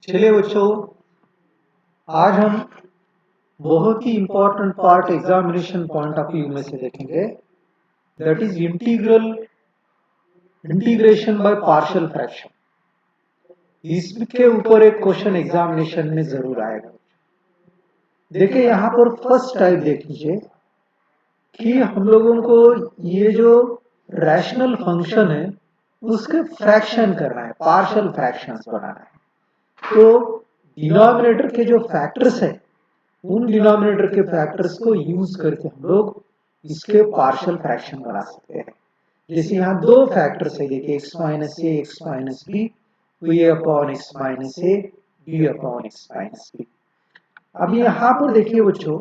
चलिए बच्चों, आज हम बहुत ही important part examination point of view में से देखेंगे, that is integration by partial fraction. इसके ऊपर एक क्वेश्चन एग्जामिनेशन में जरूर आएगा। देखिए यहाँ पर फर्स्ट टाइप देख लीजिए कि हम लोगों को ये जो रैशनल फंक्शन है उसके फ्रैक्शन करना है, पार्शियल फ्रैक्शंस बनाना है। तो डिनोमिनेटर के जो फैक्टर्स है उन डिनोमिनेटर के फैक्टर्स को यूज करके हम लोग इसके पार्शियल फ्रैक्शन बना सकते हैं। जैसे यहाँ दो फैक्टर्स है, देखिए x minus a x minus b, तो ये upon x minus a b upon x minus b. अब यहाँ पर देखिए बच्चों,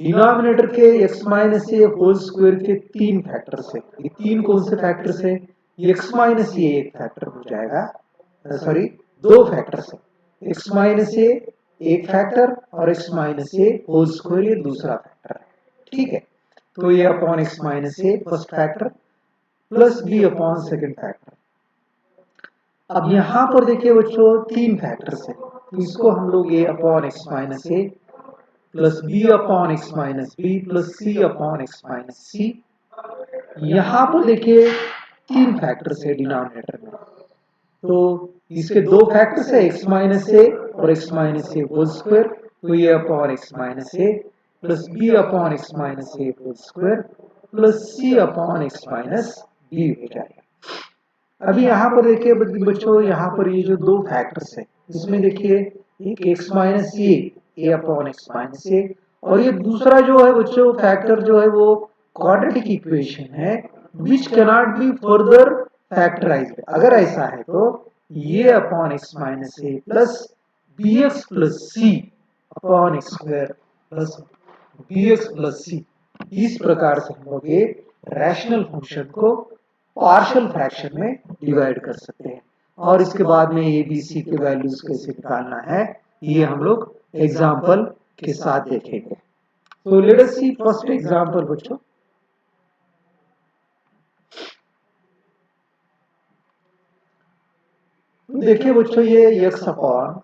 डिनोमिनेटर के x माइनस ए होल स्क्वायर के तीन फैक्टर्स है। ये तीन कौन से फैक्टर्स है? x माइनस ए एक फैक्टर हो जाएगा, सॉरी दो फैक्टर्स है, x माइनस ए एक फैक्टर और x माइनस ए होल स्क्वायर ये दूसरा फैक्टर है। ठीक है, तो ये upon x minus A first factor plus b upon second factor. अब यहां पर देखिए बच्चों तीन फैक्टर्स है, तो इसको हम लोग a upon x minus A plus b upon x minus B plus c upon x minus C. यहां पर देखिए तीन फैक्टर्स है डिनोमिनेटर में, तो इसके दो फैक्टर्स है x माइनस ए और x माइनस ए होल स्क्वायर, तो ये अपॉन x माइनस ए plus b upon x minus ए whole square plus c upon x minus B हो जाएगा। अभी यहाँ पर देखिए बच्चों, यहाँ पर ये जो दो फैक्टर्स है इसमें देखिए एक x minus A upon x minus A, और ये दूसरा जो है बच्चों फैक्टर जो है वो क्वाड्रेटिक इक्वेशन है which cannot be further factorized. अगर ऐसा है तो ये अपॉन एक्स माइनस ए plus B X plus C upon x square plus B X plus C, इस प्रकार से हम लोग ये रैशनल फंक्शन को पार्शियल फ्रैक्शन में डिवाइड कर सकते हैं। और इसके बाद में ए बी सी के वैल्यूज कैसे निकालना है ये हम लोग एग्जाम्पल के साथ देखेंगे। तो लेट अस सी फर्स्ट एग्जाम्पल बच्चों। देखिए बच्चों, ये x upon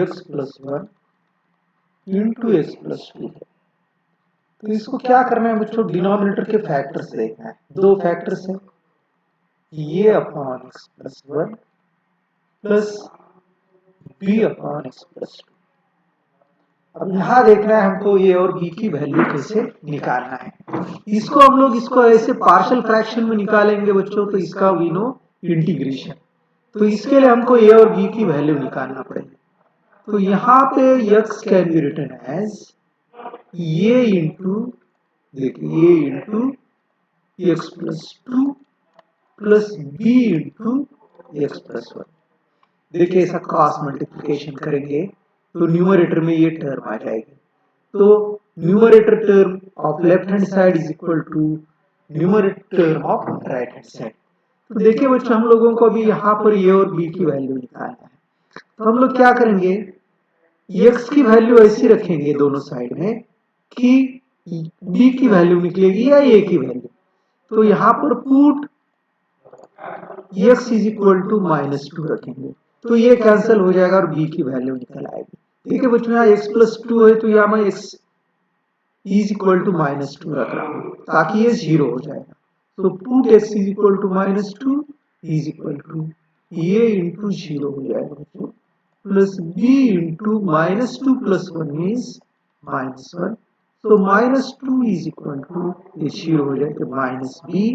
x plus one into x plus to है। तो इसको क्या करना है बच्चों, डिनोमिनेटर के फैक्टर्स देखना है। दो फैक्टर्स है, ये upon x plus one plus b upon x plus two. अब यहां देखना है हमको ए और बी की वैल्यू कैसे निकालना है। इसको हम लोग इसको ऐसे पार्शियल फ्रैक्शन में निकालेंगे बच्चों, तो इसका वी नो इंटीग्रेशन। तो इसके लिए हमको ए और बी की वैल्यू निकालना पड़ेगा। तो यहाँ पे x can be written as A into, देखिए A into x plus two plus B into x plus one. देखिए ऐसा क्रॉस मल्टीप्लिकेशन करेंगे तो न्यूमरेटर में ये टर्म आ जाएगी। तो numerator term of left hand side is equal to numerator term of right hand side. तो देखिए बच्चों, हम लोगों को अभी यहाँ पर ए और बी की वैल्यू निकालना है। तो हम लोग क्या करेंगे, x की वैल्यू ऐसी रखेंगे दोनों साइड में कि b की वैल्यू निकलेगी या a की वैल्यू। तो यहाँ पर put x is equal to minus two रखेंगे, तो ये कैंसिल हो जाएगा और b की वैल्यू निकल आएगी। ठीक है बच्चों, यहाँ x प्लस टू है तो यहाँ मैं x is equal to minus two रख रहा हूँ ताकि ये जीरो हो जाएगा। तो put x is equal to minus two is equal to ये इंटू जीरो हो जाएगा बच्चों, plus b into minus two plus one means minus one. तो minus two is equal to ये जीरो हो जाएगा माइनस b।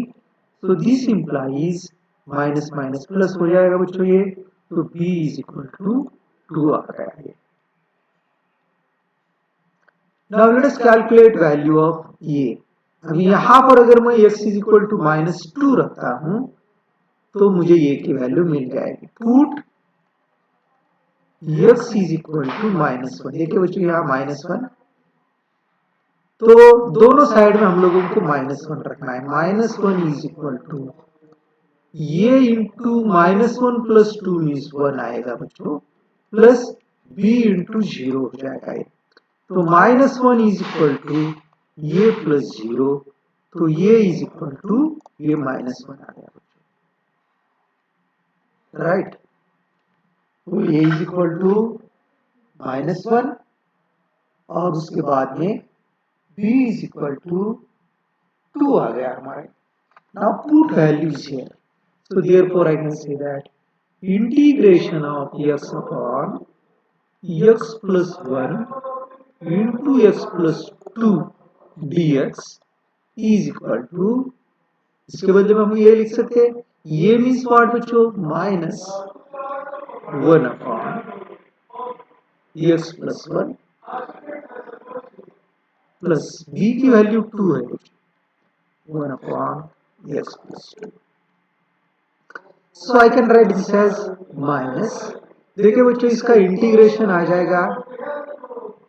तो this implies minus minus plus हो जाएगा बच्चों ये, तो b is equal to two आ गया है। Now let us calculate value of a। अब यहाँ पर अगर मैं x is equal to minus two रखता हूं तो मुझे a की वैल्यू मिल जाएगी। Put x is equal to minus one. देखिए बच्चों यहाँ माइनस वन, तो दोनों साइड में हम लोगों को माइनस वन रखना है। Minus one is equal to ये into minus one plus two means one आएगा बच्चों, प्लस b इंटू जीरो हो जाएगा ये। तो minus one is equal to ये प्लस जीरो, तो ये इज इक्वल टू ये माइनस वन आ गया बच्चों। राइट। तो a इज इक्वल टू -1 और उसके बाद में b इज इक्वल टू 2 आ गया हमारे। Now put values here, so therefore I can say that integration of x upon x plus 1 into x plus 2 dx is equal to, इसके बदले में हम ये लिख सकते हैं, ये मीन्स व्हाट बच्चों, -1 upon x plus 1 plus b की वैल्यू 2 है, 1 upon x plus 2। So I can write this as minus, देखिए बच्चों इसका इंटीग्रेशन आ जाएगा,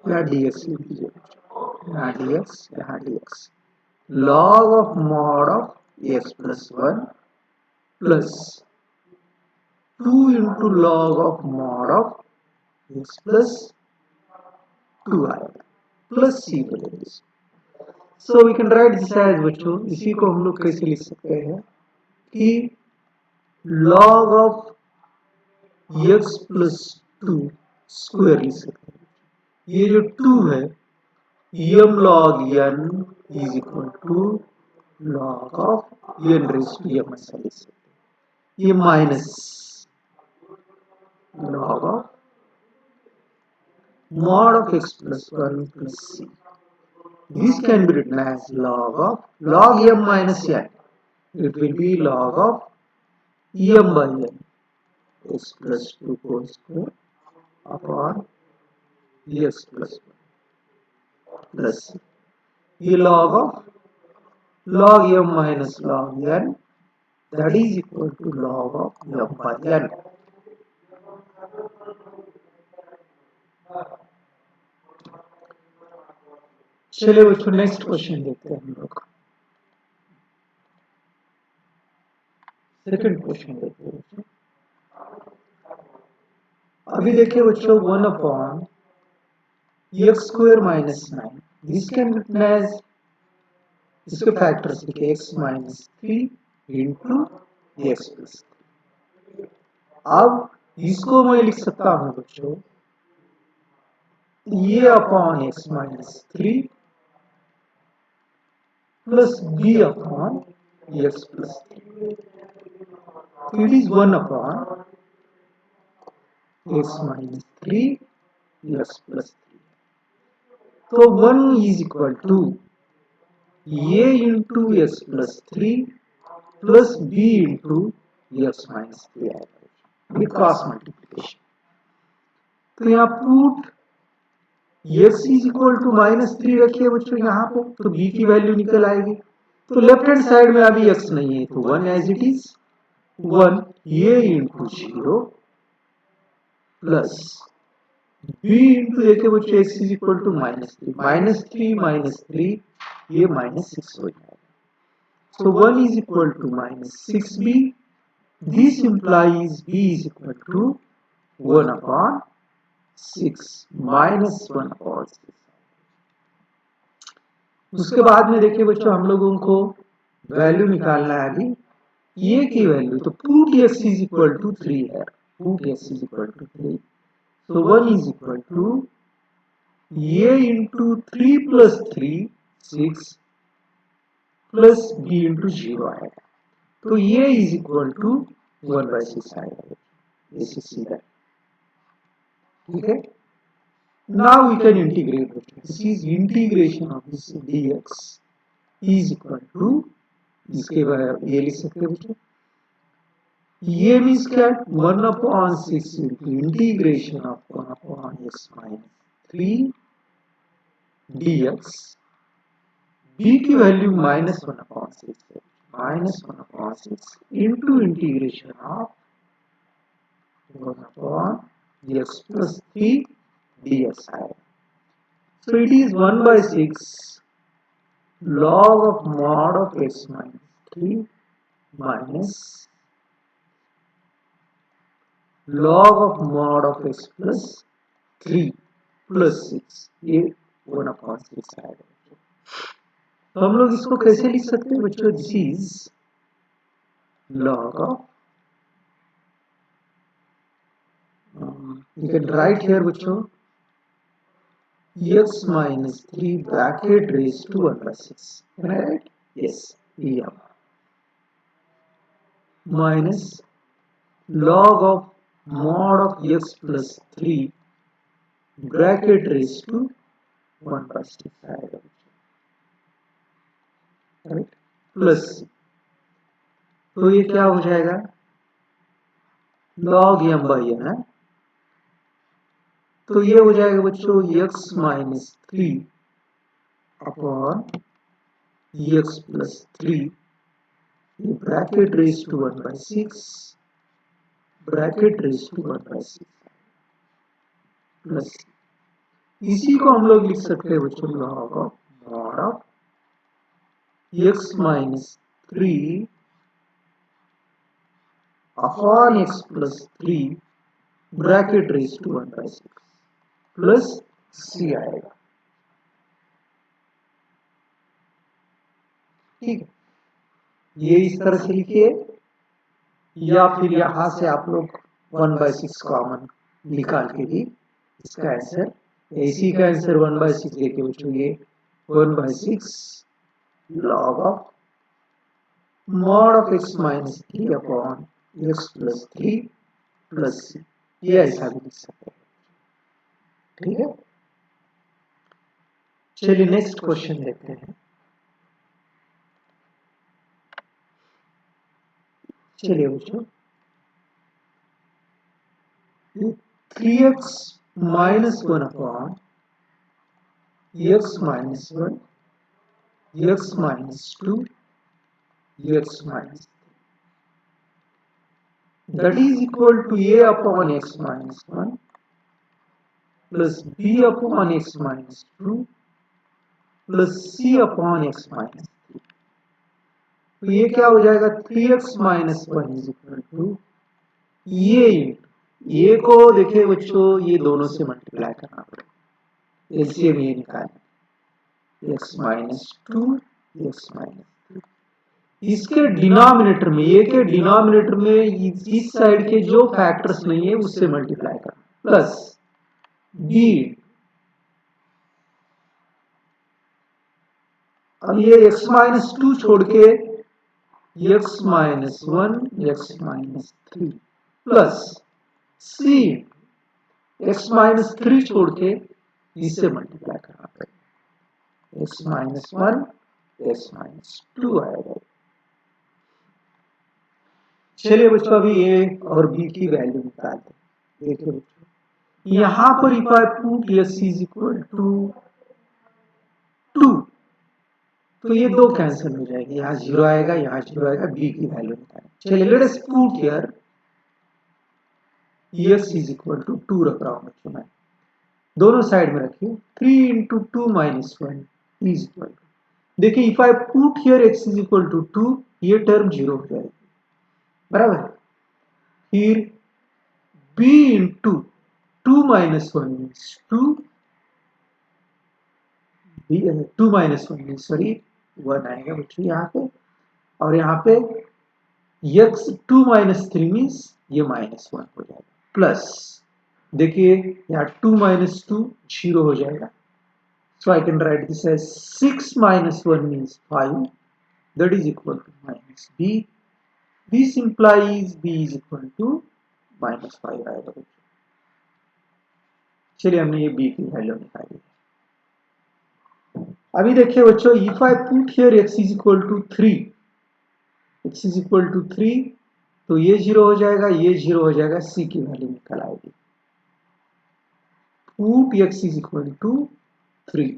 यहाँ dx लिख दीजिए, यहाँ dx, यहाँ dx, log of mod of x plus 1 plus 2 into log of mod of x plus 2 आएगा, प्लस c बोलेंगे। So we can write this as बच्चों, इसी को हम लोग कैसे लिख सकते हैं कि log of x plus 2 square लिख सकते हैं। ये जो 2 है, m log n is equal to log of n raise to m ऐसा लिख सकते हैं। ये minus log of mod of x plus 1 plus c. This can be written as log m minus n. It will be log of m by n, x plus 2 whole square upon x plus 1 plus c. ये log m minus log n, that is equal to log of m by n. चलिए बच्चों next question देखते हैं हम लोग। Second question देखते हैं बच्चों। अभी देखिए बच्चों 1 upon x square minus 9, this can be written as, इसके फैक्टर्स लिखे x minus 3 into x plus 3। अब इसको मैं लिख सकता हूं बच्चों, ये upon x minus 3 plus b upon x plus 3। It is 1 upon x minus 3 x plus 3। तो 1 इज इक्वल टू ये into x plus 3 plus b into x minus 3 आएगा, ये क्रॉस मल्टीप्लिकेशन। तो यहाँ put x is equal to -3 रखिए बच्चों यहाँ पे, तो b की वैल्यू निकल आएगी। तो लेफ्ट हैंड साइड में अभी x नहीं है, तो 1 एज इट इज 1 ये इंटू 0 प्लस b इंटू, देखिए बच्चों x इज इक्वल टू -3 -3 ये -6 हो जाएगा। So 1 is equal to -6b. This implies b is equal to 1 upon 6 minus 1 upon 6। उसके बाद में देखिए बच्चों हम लोगों को वैल्यू निकालना है अभी ये की वैल्यू, तो put x is equal to 3 है, put x is equal to 3। So 1 is equal to ये into 3 plus 3 6 plus b into 0 आएगा, तो ये इज इक्वल टू 1/6 आएगा, ये सीधा। ठीक है, now we can integrate, this is integration of this dx is equal to, इसके ये लिख सकते हैं बच्चों, ये मीन्स क्या, 1/6 into integration of 1/x minus 3 dx, b की वैल्यू -1/6 है, -1/6 into integration of 1/x plus 3 dx आएगा। So it is 1/6 log of mod of x minus 3 minus log of mod of x plus 3 plus 6, ये 1/6 आएगा। तो हम लोग इसको कैसे लिख सकते हैं बच्चों, this is log of You can write here बच्चों x minus 3 bracket raised to 1 by 6. Can I write? Yes. EM minus log of mod of x plus 3 bracket raised to 1 by 6 आएगा, राइट, प्लस तो ये क्या हो जाएगा log m by n है, तो ये हो जाएगा बच्चों x minus 3 upon x plus 3 bracket raise to 1 by 6 bracket raise to 1 by 6 plus इसी को हम लोग लिख सकते हैं बच्चों log of mod of x minus 3 upon x plus 3 bracket raise to 1 by 6 plus c आएगा, ठीक है। ये इस तरह से लिखिए या फिर यहां से आप लोग 1 by 6 कॉमन निकाल के भी इसका आंसर, इसी का आंसर 1 by 6 देखिए बच्चों, ये 1 by 6 log of mod of x minus 3 upon x plus 3 plus c, ये ऐसा भी लिख सकते हैं, ठीक है। चलिए नेक्स्ट क्वेश्चन देखते हैं। चलिए बच्चों 3x minus 1 upon x minus 1 x minus 2 x minus 3 that is equal to a upon x minus 1 plus b upon x minus 2 plus c upon x minus 3। तो ये क्या हो जाएगा 3x minus 1 is equal to ये को देखिए बच्चों ये दोनों से मल्टीप्लाई करना पड़ेगा, एलसीएम ये निकालना x minus 2 x minus 3, इसके डिनोमिनेटर में, ये के डिनोमिनेटर में इस साइड के जो फैक्टर्स नहीं है उससे मल्टीप्लाई करना प्लस b, अब ये x माइनस 2 छोड़ के x minus 1 x minus 3 plus c x minus 3 छोड़ के इससे मल्टीप्लाई करना पड़ेगा x माइनस 1 x माइनस 2 आएगा। चलिए बच्चों अभी a और b की वैल्यू निकालते हैं। देखिए बच्चों यहां पर if I put x is equal to 2 तो ये दो कैंसिल हो जाएगी, यहाँ 0 आएगा यहाँ 0 आएगा, b की वैल्यू निकालें। चलिए let us put here x is equal to 2 रख रहा हूं बच्चों, मैं दोनों साइड में रखिए 3 into 2 minus 1 is equal to, देखिए if I put here x is equal to 2 ये टर्म 0 हो जाएगी, बराबर। फिर b इंटू 2 minus 1 means 2 minus 1 means sorry 1 आएगा बच्चों यहाँ पे, और यहाँ पे x 2 माइनस 3 मीन्स ये माइनस 1 हो जाएगा, प्लस देखिए यहाँ 2 माइनस 2 0 हो जाएगा, so I can write this as 6 minus 1 means 5, that is equal to minus b, this implies b is equal to minus 5 आएगा बच्चों। चलिए हमने ये b की वैल्यू निकाली। अभी देखिए बच्चों if I put here x is equal to 3, x is equal to 3 तो ये 0 हो जाएगा ये 0 हो जाएगा, c की वैल्यू निकल आएगी। Put x is equal to 3,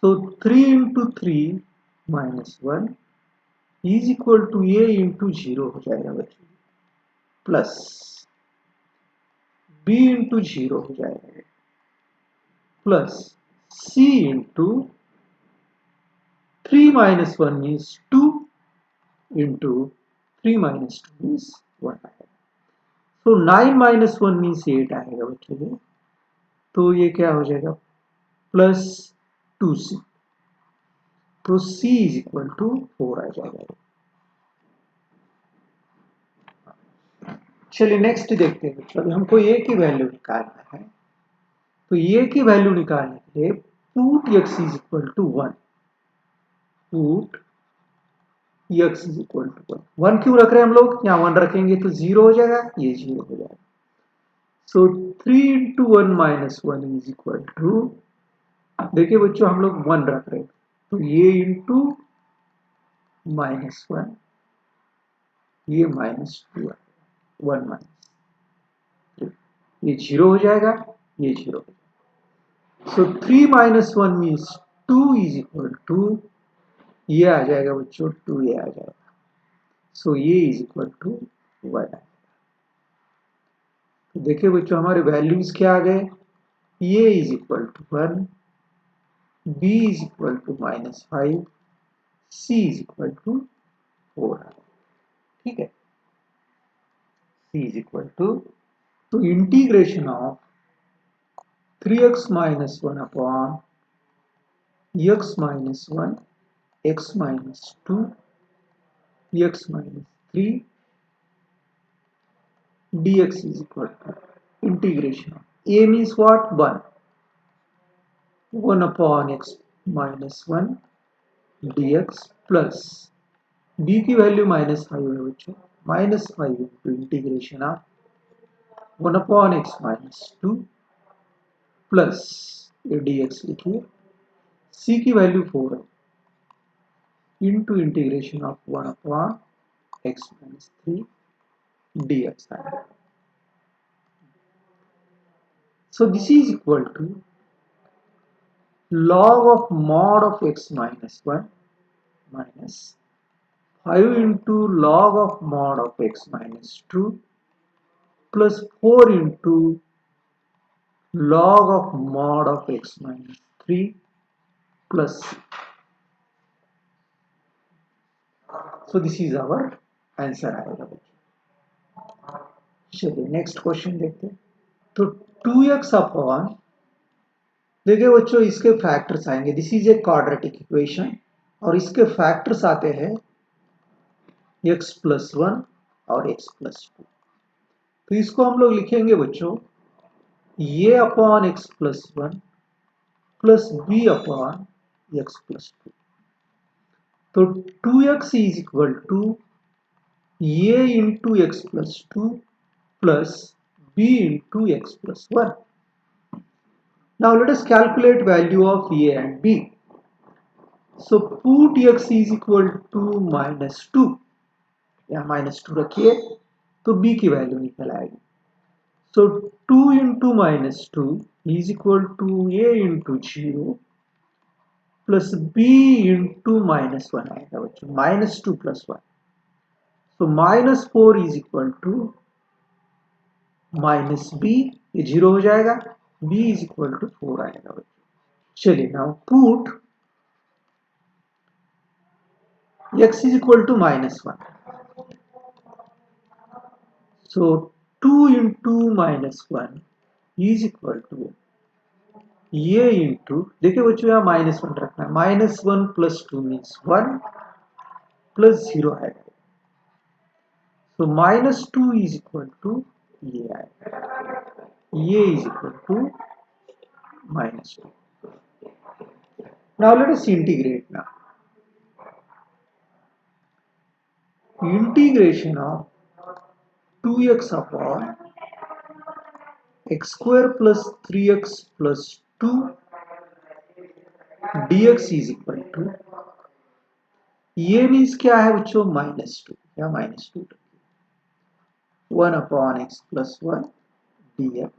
so 3 into 3 minus 1 is equal to a into 0 हो जाएगा बच्चों, प्लस b into 0 हो जाएगा, plus c into 3 minus 1 means 2 into 3 minus 2 means 1 आएगा, so 9 minus 1 means 8 आएगा बच्चों, तो ये क्या हो जाएगा प्लस 2c, तो c इज इक्वल टू 4 आ जाएगा। चलिए नेक्स्ट देखते हैं बच्चों, अभी हमको ए की वैल्यू निकालना है। तो ए की वैल्यू निकालने के लिए put x is equal to 1, put x is equal to 1 क्यों रख रहे हैं हम लोग, यहाँ 1 रखेंगे तो 0 हो जाएगा, ये 0 हो जाएगा। So 3 into 1 minus 1 is equal to, देखिए बच्चों हम लोग 1 रख रहे हैं, तो ये इंटू -1, ये -2, 1 माइनस 3, ये 0 हो जाएगा, ये 0 हो जाएगा। So 3 minus 1 means 2 is equal to, ये आ जाएगा बच्चों 2, ये आ जाएगा। सो ये इज इक्वल टू 1। तो देखिए बच्चों हमारे वैल्यूज क्या आ गए, A is equal to 1, B is equal to -5, C is equal to 4। ठीक है, सी इज इक्वल टू, तो integration of 3x minus 1 upon x minus 1, x minus 2, x minus 3 dx is equal to integration of a means what, 1 upon x minus 1 dx plus b की value -5 है बच्चों, -5 into integration of 1 upon x minus 2 plus dx लिखिए, c की value 4 है, into integration of 1 upon x minus 3 dx. So this is equal to log of mod of x minus 1 minus 5 into log of mod of x minus 2 plus 4 into log of mod of x minus 3 plus c. So this is our answer आएगा बच्चों। चलिए next question देखते हैं। तो 2x upon, देखिए बच्चों इसके factors आएंगे, this is a quadratic equation और इसके फैक्टर्स आते हैं x प्लस 1 और x प्लस 2। तो इसको हम लोग लिखेंगे बच्चों ये upon x plus 1 plus b upon x plus 2। तो 2x इज इक्वल टू ये into x plus 2 plus b into x plus 1। Now let us calculate value of a and b. So put x is equal to -2, या -2 रखिए तो b की value निकल आएगी। So 2 into -2 is equal to a into 0 plus b into -1 आएगा बच्चों, -2 plus 1। So -4 is equal to -b, ये 0 हो जाएगा, b is equal to 4 आएगा बच्चों। चलिए now put x is equal to -1. So 2 into -1 is equal to ये into, देखिए बच्चों यहाँ -1 रखना है, -1 प्लस 2 मीन्स 1 प्लस 0 आएगा। तो -2 इज इक्वल टू ये आएगा, ये is equal to -2। Now let us integrate now, integration of 2x upon x square plus 3x plus 2 dx is equal to, ये मीन्स क्या है बच्चों, -2 या -2, 1 upon x plus 1 dx,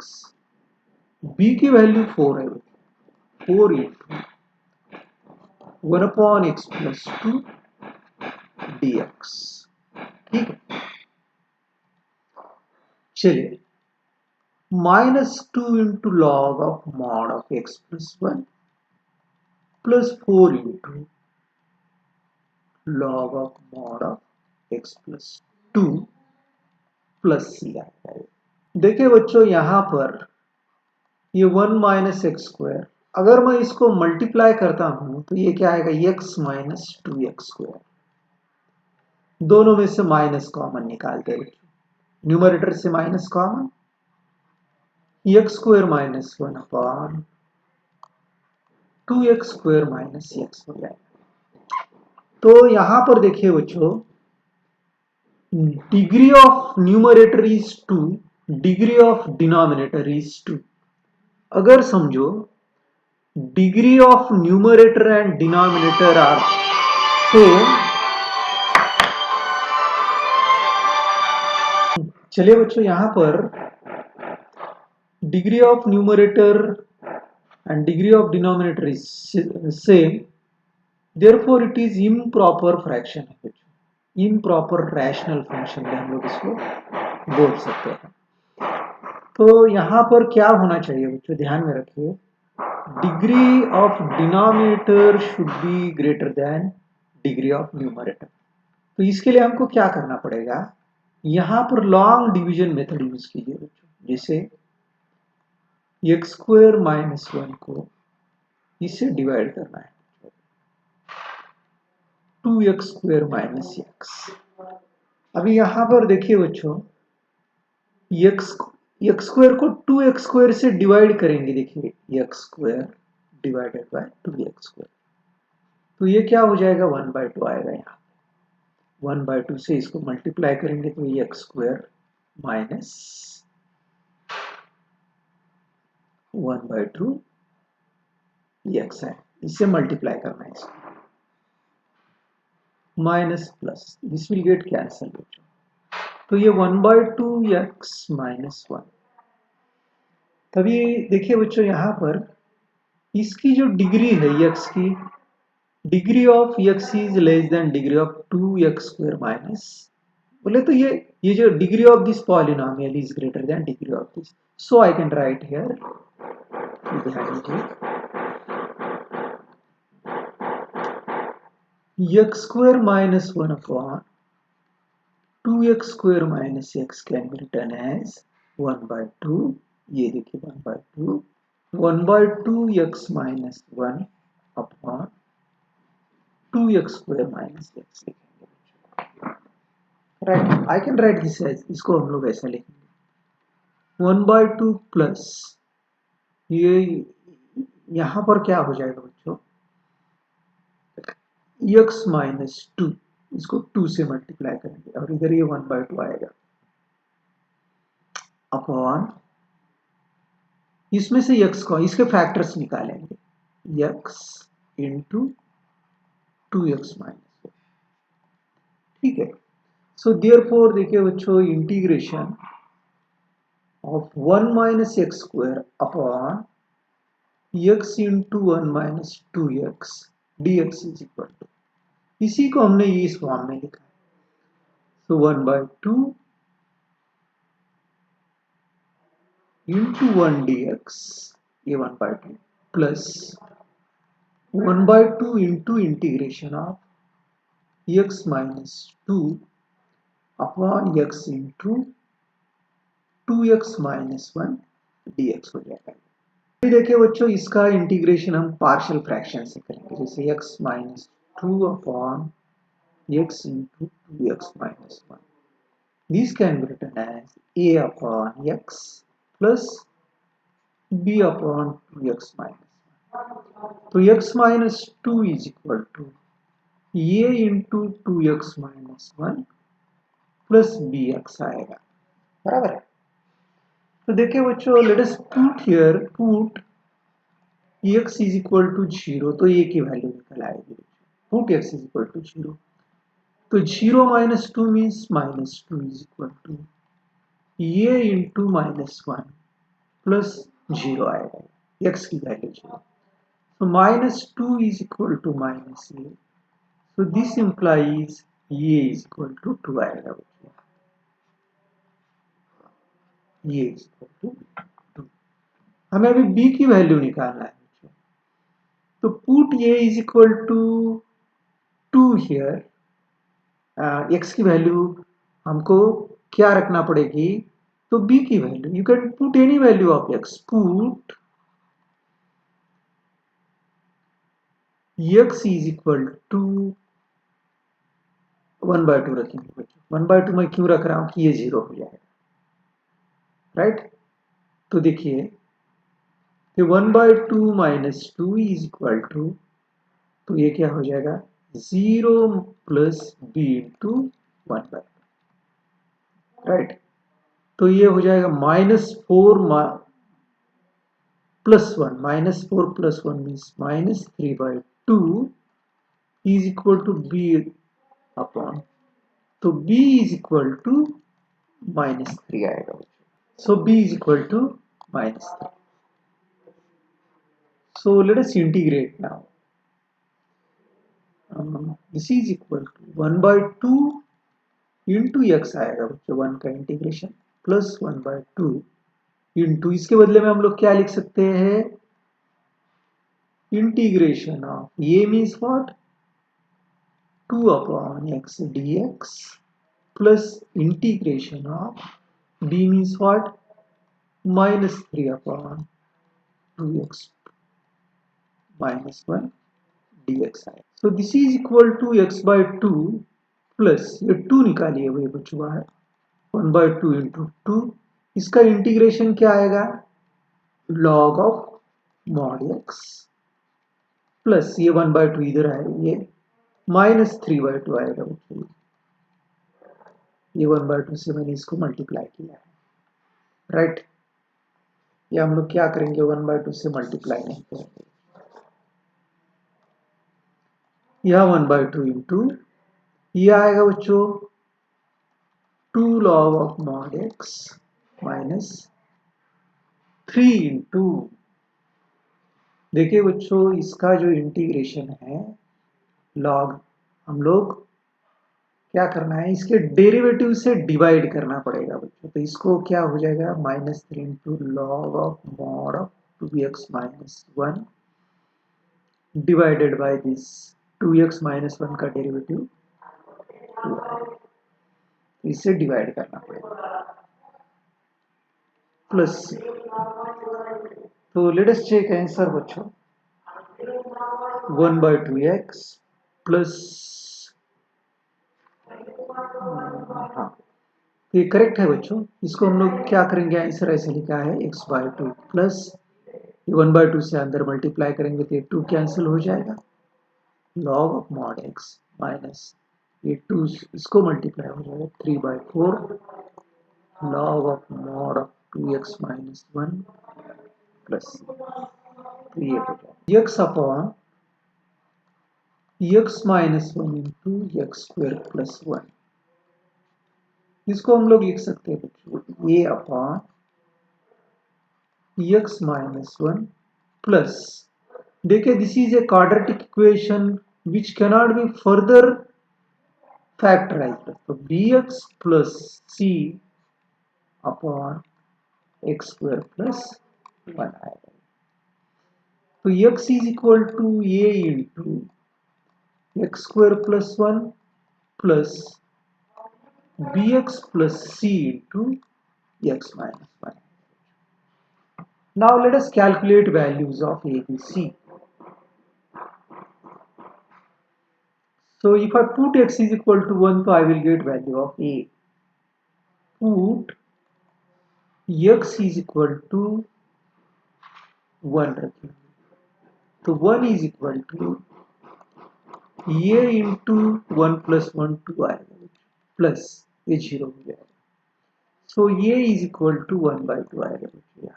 b की वैल्यू 4 है, 4 into 1 upon x plus 2 dx। ठीक है, चलिए -2 into log of mod of x plus 1 plus 4 into log of mod of x plus 2 प्लस सी आता है। देखिए बच्चों यहां पर ये 1 माइनस एक्स स्क्वायर, अगर मैं इसको मल्टीप्लाई करता हूं तो ये क्या आएगा, x माइनस 2x स्क्वायर। दोनों में से माइनस कॉमन निकालते हैं, न्यूमरेटर से minus common, x square minus 1 upon 2x square minus x हो जाएगा। तो यहां पर देखिए बच्चों, degree of numerator is 2, degree of denominator is 2। अगर समझो degree of numerator and denominator are same, चलिए बच्चों यहां पर degree of numerator and degree of denominator is same, therefore it is improper fraction है बच्चों, improper rational function भी हम लोग इसको बोल सकते हैं। तो यहाँ पर क्या होना चाहिए बच्चों, ध्यान में रखिए, degree of denominator should be greater than degree of numerator. तो इसके लिए हमको क्या करना पड़ेगा, यहाँ पर लॉन्ग डिवीजन मेथड यूज कीजिए बच्चों। जैसे एक्स स्क्वायर माइनस 1 को इससे डिवाइड करना है, 2x स्क्वायर माइनस एक्स। अभी यहां पर देखिए बच्चों, एक्स स्क्वायर को 2x स्क्वायर से डिवाइड करेंगे, देखिए x square divided by 2x square, तो ये क्या हो जाएगा 1/2 आएगा। यहाँ 1/2 से इसको मल्टीप्लाई करेंगे तो ये एक्स स्क्वायर माइनस 1/2 एक्स है, इससे मल्टीप्लाई करना है इसको, minus plus, this will get cancel बच्चों। तो ये 1/2 एक्स माइनस 1। तभी देखिए बच्चों यहाँ पर इसकी जो डिग्री है एक्स की, degree of x is less than degree of 2x square minus, बोले तो ये जो degree of this polynomial is greater than degree of this, so I can write here, ध्यान दीजिए, x square minus 1 upon 2x square minus x can be written as 1/2, ये देखिए 1/2, 1/2 x minus 1 upon 2x square minus x लिखेंगे। Right, I can write this as, इसको हम लोग ऐसा लिखेंगे 1/2 प्लस, ये यहां पर क्या हो जाएगा बच्चों, x माइनस 2, इसको 2 से मल्टीप्लाई करेंगे और इधर ये 1/2 आएगा, अपॉन इसमें से x को, इसके फैक्टर्स निकालेंगे, x इंटू 2x माइनस 1, ठीक है। सो देयरफॉर देखिए बच्चों, integration of 1 minus x square upon x into 1 minus 2x dx is equal to, इसी को हमने इस फॉर्म में लिखा है, सो 1/2 इंटू 1 dx, ये 1/2 plus 1/2 into integration of x minus 2 upon x into 2x minus 1 dx हो जाएगा। देखिए बच्चों, इसका इंटीग्रेशन हम पार्शियल फ्रैक्शन से करेंगे, जैसे x minus 2 upon x into 2x minus 1, this can be written as a upon x plus b upon 2x minus 1। तो x minus 2 is equal to a into 2x minus 1 plus bx आएगा, बराबर है। तो देखिए बच्चों, let us put here, put x is equal to 0, तो a की value निकल आएगी, put x is equal to 0, तो 0 minus 2 means minus 2 is equal to a into minus 1 plus 0 आएगा, x की value 0, so minus 2 is equal to minus a, so this implies a is equal to 2 आएगा बच्चों, a is equal to 2। हमें अभी b की value निकालना है बच्चों, तो put a is equal to 2 here, x की वैल्यू हमको क्या रखना पड़ेगी, तो b की value, you can put any value of x, put x is equal to 1/2 रखेंगे बच्चों, 1/2 मैं क्यों रख रहा हूं कि ये 0 हो जाएगा, राइट। तो देखिए, 1/2 माइनस 2 इज इक्वल टू, तो ये क्या हो जाएगा 0 प्लस बी इंटू 1/2, राइट। तो ये हो जाएगा -4 plus 1, -4 plus 1 means -3/2 is equal to b upon, तो b इज इक्वल टू -3 आएगा। सो b is equal to -3. So let us integrate now. This is equal to 1/2 into x आएगा बच्चों, 1 का इंटीग्रेशन प्लस 1/2 इंटू, इसके बदले में हम लोग क्या लिख सकते हैं, integration of a means what 2 upon x dx plus integration of b means what -3 upon 2x -1 dx आएगा। So this is equal to x/2 plus ये 2 निकालिए, वही बचुआ है 1/2 इंटू 2, इसका इंटीग्रेशन क्या आएगा log of mod x plus ये 1/2 इधर है, ये -3/2 आएगा बच्चों। ये 1/2 से मैंने इसको मल्टीप्लाई किया है, राइट। ये हम लोग क्या करेंगे 1/2 से मल्टीप्लाई नहीं करेंगे, यह 1/2 इंटू ये आएगा बच्चों 2 log of mod x minus 3 into, देखिए बच्चों इसका जो इंटीग्रेशन है लॉग, हम लोग क्या करना है इसके डेरिवेटिव से डिवाइड करना पड़ेगा बच्चों। तो इसको क्या हो जाएगा -3 into log of mod of 2x minus 1 divided by this 2x minus 1 का डेरिवेटिव 2, इससे डिवाइड करना पड़ेगा प्लस। तो लेट अस चेक आंसर बच्चों, 1/2x प्लस, हाँ ये करेक्ट है बच्चों। इसको हम लोग क्या करेंगे, आंसर ऐसे लिखा है x/2 प्लस 1/2 से अंदर मल्टीप्लाई करेंगे तो ये 2 कैंसिल हो जाएगा, log of mod x minus ये 2 इसको मल्टीप्लाई हो जाएगा 3/4 log of mod of 2x minus 1 plus, तो ये हो जाएगा x upon x minus 1 into x square plus 1। इसको हम लोग लिख सकते हैं बच्चों a upon x minus 1 plus, देखिए this is a quadratic equation which cannot be further factorized, तो bx plus c upon x square plus 1 आएगा। तो x is equal to a into x square plus 1 plus bx plus c into x minus 1. Now let us calculate values of a, b, c. So if I put x is equal to 1, so I will get value of a. Put x is equal to 1 रखेंगे, तो 1 is equal to a into 1 plus 1 2 आएगा plus ये 0 हो जाएगा, सो a is equal to 1/2 आएगा बच्चों।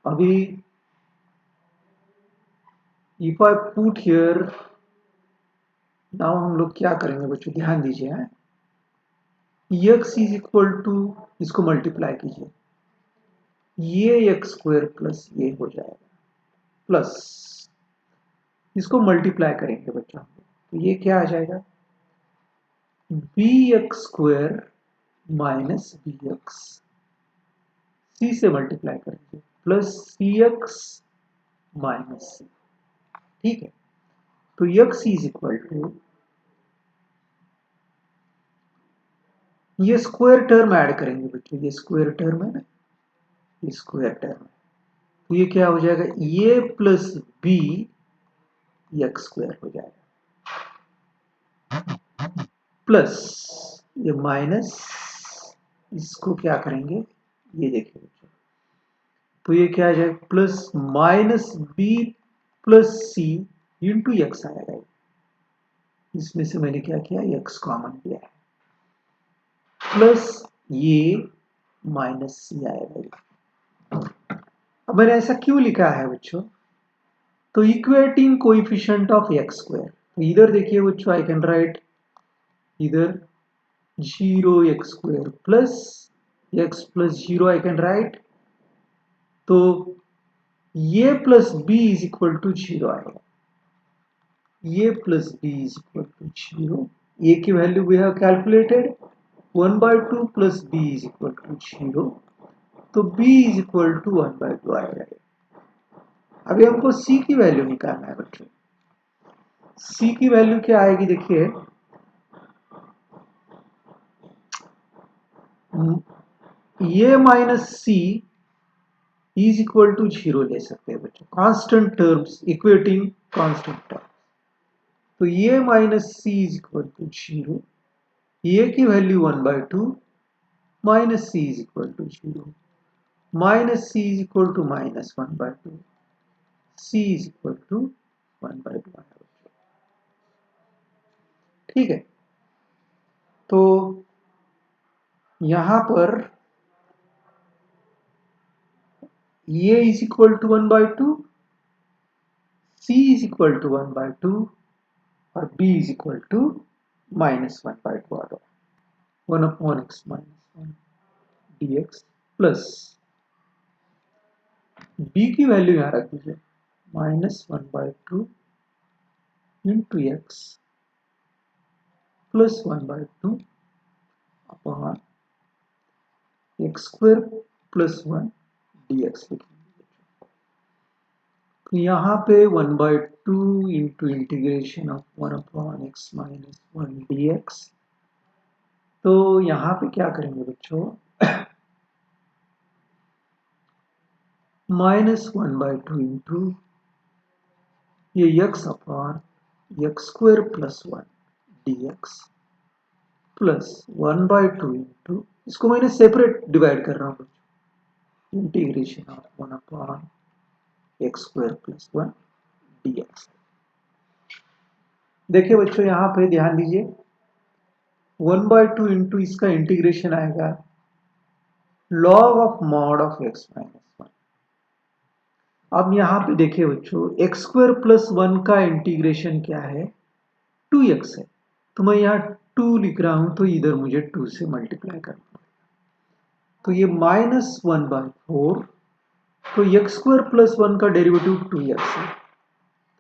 अभी if I put here, now हम लोग क्या करेंगे बच्चों, ध्यान दीजिए, x इज इक्वल टू, इसको मल्टीप्लाई कीजिए, ये एक्स स्क्वायर प्लस ये हो जाएगा प्लस, इसको मल्टीप्लाई करेंगे बच्चों, तो ये क्या आ जाएगा B x square minus B X, C से मल्टीप्लाई करेंगे plus C X minus C, ठीक है। तो x इज इक्वल टू, ये स्क्वायर टर्म ऐड करेंगे बच्चों, ये स्क्वायर टर्म है ना, ये स्क्वायर टर्म, तो ये क्या हो जाएगा a plus B x square हो जाएगा प्लस ये माइनस, इसको क्या करेंगे, ये देखिए बच्चों, तो ये क्या आ जाएगा, plus minus B plus c into x आएगा। इसमें से मैंने क्या किया, एक्स कॉमन लिया है, प्लस ये माइनस सी आएगा। अब मैंने ऐसा क्यों लिखा है बच्चों, तो equating coefficient of x square, तो इधर देखिए बच्चों, आई कैन राइट इधर 0 x² plus x plus 0 I can write, तो ये plus b is equal to 0 आएगा, ये plus b is equal to 0, a की value we have calculated 1/2 plus b is equal to 0, तो b इज इक्वल टू 1/2 आएगा। अभी हमको c की वैल्यू निकालना है बच्चों, c की वैल्यू क्या आएगी, देखिए ये minus c is equal to 0 ले सकते हैं बच्चों, constant terms, equating constant terms, तो ये minus c is equal to 0, ये की value 1/2, minus c is equal to 0, minus c is equal to minus 1/2, c is equal to 1/2। ठीक है, तो यहां पर ये is equal to 1/2, c is equal to 1/2 और b is equal to minus 1/2 आ गया, 1/x minus 1 dx plus b की value यहां रख दीजिए, minus 1/2 into x plus 1/2 upon x² plus 1 dx लिखेंगे। तो यहाँ पे 1/2 into integration of 1/x minus 1 dx, तो यहाँ पे क्या करेंगे बच्चों, माइनस 1/2 इंटू ये x upon x² plus 1 dx plus 1/2 into, इसको मैंने सेपरेट डिवाइड कर रहा हूँ बच्चों, integration of 1 upon x² plus 1 dx। देखिए बच्चों, यहाँ पे ध्यान दीजिए, 1/2 इंटू इसका इंटीग्रेशन आएगा log of mod of x minus 1। अब यहाँ पे देखिए बच्चों, x² प्लस 1 का इंटीग्रेशन क्या है, 2x है, तो मैं यहाँ 2 लिख रहा हूं, तो इधर मुझे 2 से मल्टीप्लाई करना पड़ेगा, तो ये माइनस 1/4, तो x² प्लस 1 का डेरिवेटिव 2x है,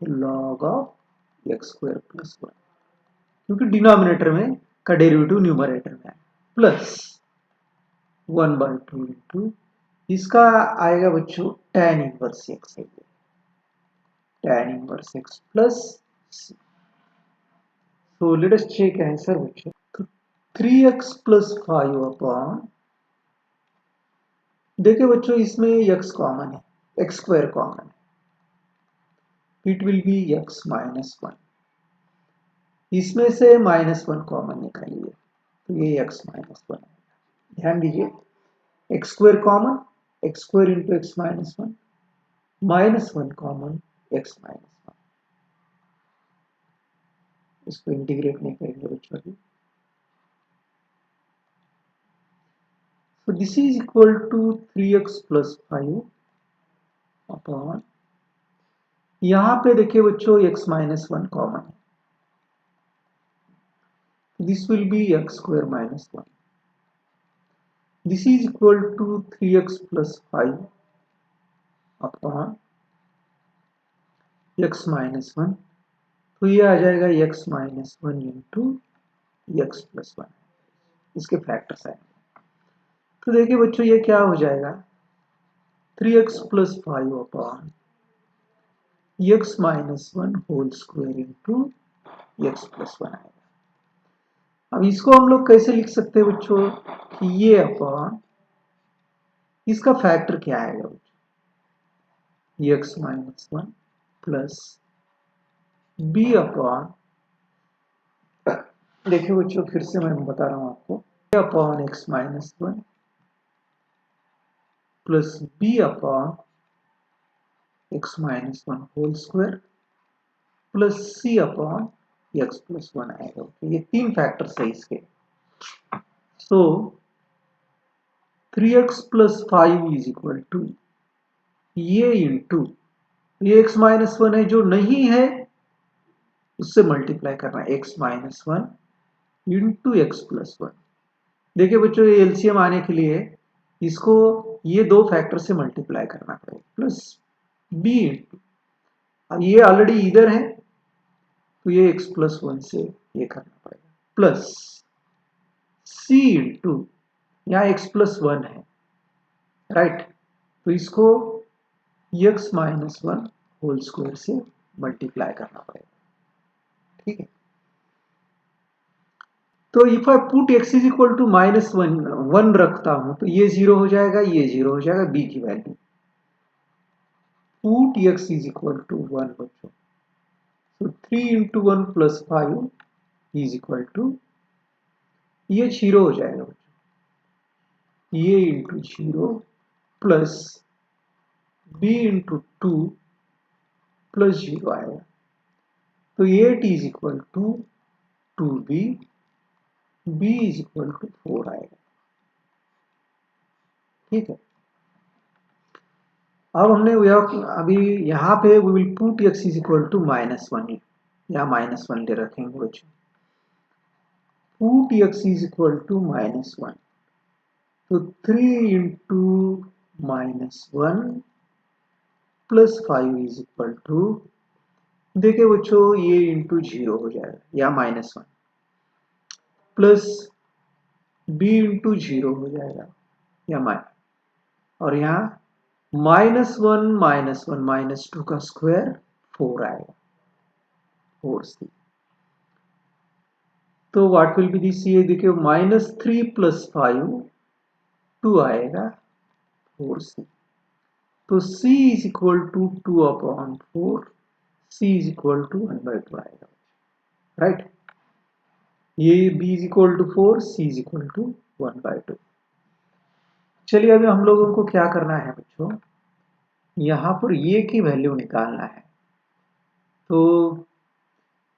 तो लॉग ऑफ x² प्लस 1, क्योंकि डिनोमिनेटर में का डेरिवेटिव न्यूमरेटर में है, प्लस 1/2 इंटू इसका आएगा बच्चों tan इनवर्स x है, tan inverse x plus c। So let us check answer बच्चों, तो 3x प्लस 5 अपॉन, देखिए बच्चों इसमें x कॉमन है, x² कॉमन है, it will be x minus 1, इसमें से माइनस 1 कॉमन निकालिए, तो ये x माइनस 1 है। ध्यान दीजिए, x² common, x² into x minus 1, minus 1 common, x minus 1, इसको इंटीग्रेट नहीं करेंगे बच्चों अभी। So this is equal to 3x plus 5 upon, यहां पे देखिए बच्चों x माइनस 1 कॉमन है, this will be x² minus 1, this is equal to 3x plus 5 upon x minus 1, तो ये आ जाएगा x minus 1 into x plus 1, इसके फैक्टर्स आएंगे, तो देखिए बच्चों ये क्या हो जाएगा, 3x plus 5 upon x minus 1 whole square into x plus 1 आएगा। अब इसको हम लोग कैसे लिख सकते हैं बच्चों, कि ये अपॉन इसका फैक्टर क्या आएगा बच्चों, x minus 1 plus b upon देखिए बच्चों, फिर से मैं बता रहा हूं आपको, a upon x minus one plus b upon x minus one whole square plus c upon x plus one आएगा। ये तीन फैक्टर्स है इसके। So 3x plus 5 is equal to ये इंटू ये x माइनस वन है जो नहीं है उससे मल्टीप्लाई करना है, x minus one into x plus one. देखिए बच्चों, ये एलसीएम आने के लिए इसको ये दो फैक्टर से मल्टीप्लाई करना पड़ेगा, प्लस बी इंटू, अब ये ऑलरेडी इधर है तो ये एक्स प्लस वन से ये करना पड़ेगा, प्लस सी इंटू, यहाँ एक्स प्लस वन है, राइट, तो इसको x minus one whole square से मल्टीप्लाई करना पड़ेगा। ठीक है, तो if I put x is equal to minus one one रखता हूं तो ये जीरो हो जाएगा, ये जीरो हो जाएगा, b की value put x is equal to one बच्चों। तो 3 into one plus 5 is equal to, ये जीरो हो जाएगा बच्चों, ये into zero plus b into two plus zero आएगा, तो 8 is equal to 2b, b is equal to 4 आएगा। ठीक है, अब हमने अभी यहाँ पे we will put x is equal to minus one, यहाँ माइनस वन ले रखेंगे बच्चों, put x is equal to minus one, तो 3 into minus one plus 5 is equal to, देखिए बच्चों ये इंटू जीरो हो जाएगा, या minus one plus b into zero हो जाएगा, या माइनस, और यहाँ माइनस वन माइनस टू का स्क्वायर 4 आएगा, 4c, तो व्हाट विल बी दिस, ये देखिए माइनस थ्री प्लस 5 2 आएगा 4c, तो c is equal to 2 upon 4, c is equal to 1/2 आएगा, राइट, ये b is equal to 4, c is equal to 1/2। चलिए अभी हम लोगों को क्या करना है बच्चों, यहां पर ये की वैल्यू निकालना है। तो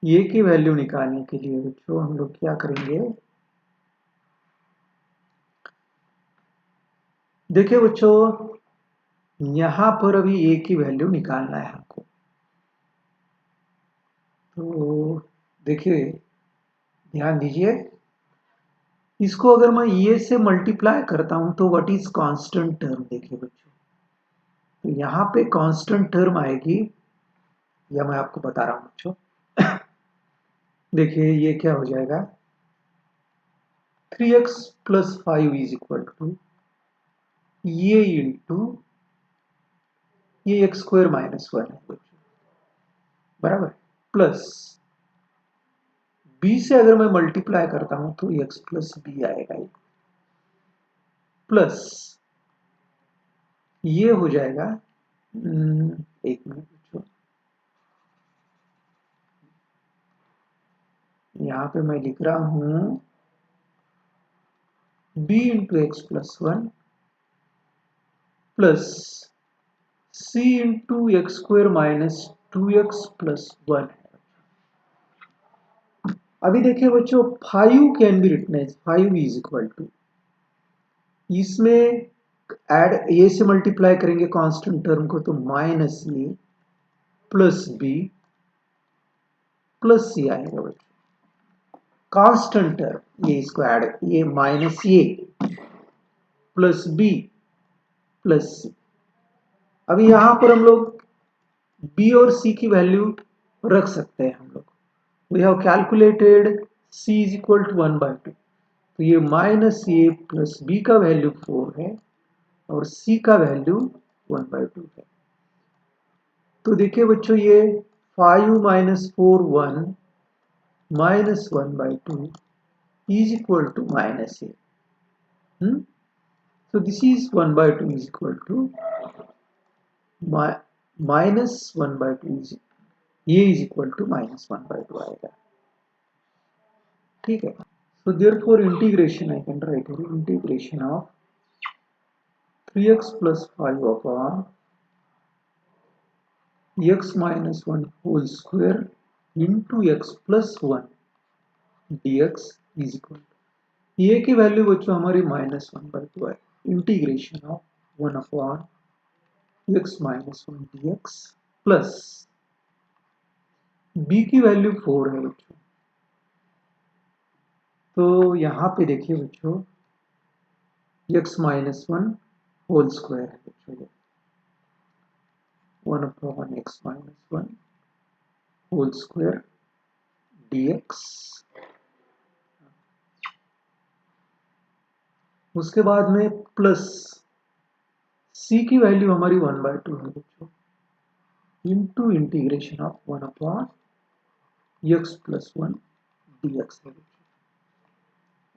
ये की वैल्यू निकालने के लिए बच्चों हम लोग क्या करेंगे, देखिए बच्चों यहां पर अभी ए की वैल्यू निकालना है हमको। तो देखिए ध्यान दीजिए, इसको अगर मैं ये से मल्टीप्लाई करता हूं तो व्हाट इज कांस्टेंट टर्म, देखिए बच्चों, तो यहां पे कांस्टेंट टर्म आएगी, या मैं आपको बता रहा हूं बच्चों, देखिए ये क्या हो जाएगा, 3x plus 5 is equal to ये इंटू ये एक्स स्क्वायर माइनस वन है बच्चों, बराबर, प्लस b से अगर मैं मल्टीप्लाई करता हूं तो x प्लस बी आएगा, प्लस ये हो जाएगा, एक मिनट बच्चों, यहां पे मैं लिख रहा हूं b into x plus one plus c into x square minus 2x plus one. अभी देखिए बच्चों 5 can be written as 5 is equal to, इसमें ऐड ए से मल्टीप्लाई करेंगे कांस्टेंट टर्म को तो माइनस ए प्लस बी प्लस सी आएगा बच्चों, कांस्टेंट टर्म, ये इसको ऐड, ये माइनस ए प्लस बी प्लस सी। अभी यहां पर हम लोग बी और सी की वैल्यू रख सकते हैं हम लोग, we have calculated c is equal to 1/2, तो ये माइनस ए प्लस बी का वैल्यू 4 है और c का वैल्यू 1/2 है। तो देखिए बच्चों ये 5 minus 4 1 minus 1/2 is equal to minus a. So this is 1/2 is equal to minus 1/2 is, ये is equal to minus 1/2 आएगा। ठीक है. So therefore integration I can write here integration of 3x plus 5 upon x minus 1 whole square into x plus 1 dx is equal to ये की value बच्चों हमारी -1/2 है. Integration of 1 upon x minus 1 dx plus b की value 4 है बच्चों. तो यहाँ पे देखिए बच्चों x minus 1 होल स्क्वायर है बच्चों. 1 upon x minus 1 whole square dx. उसके बाद में प्लस c की वैल्यू हमारी 1/2 है बच्चों into integration of 1 upon x plus 1 dx है बच्चों.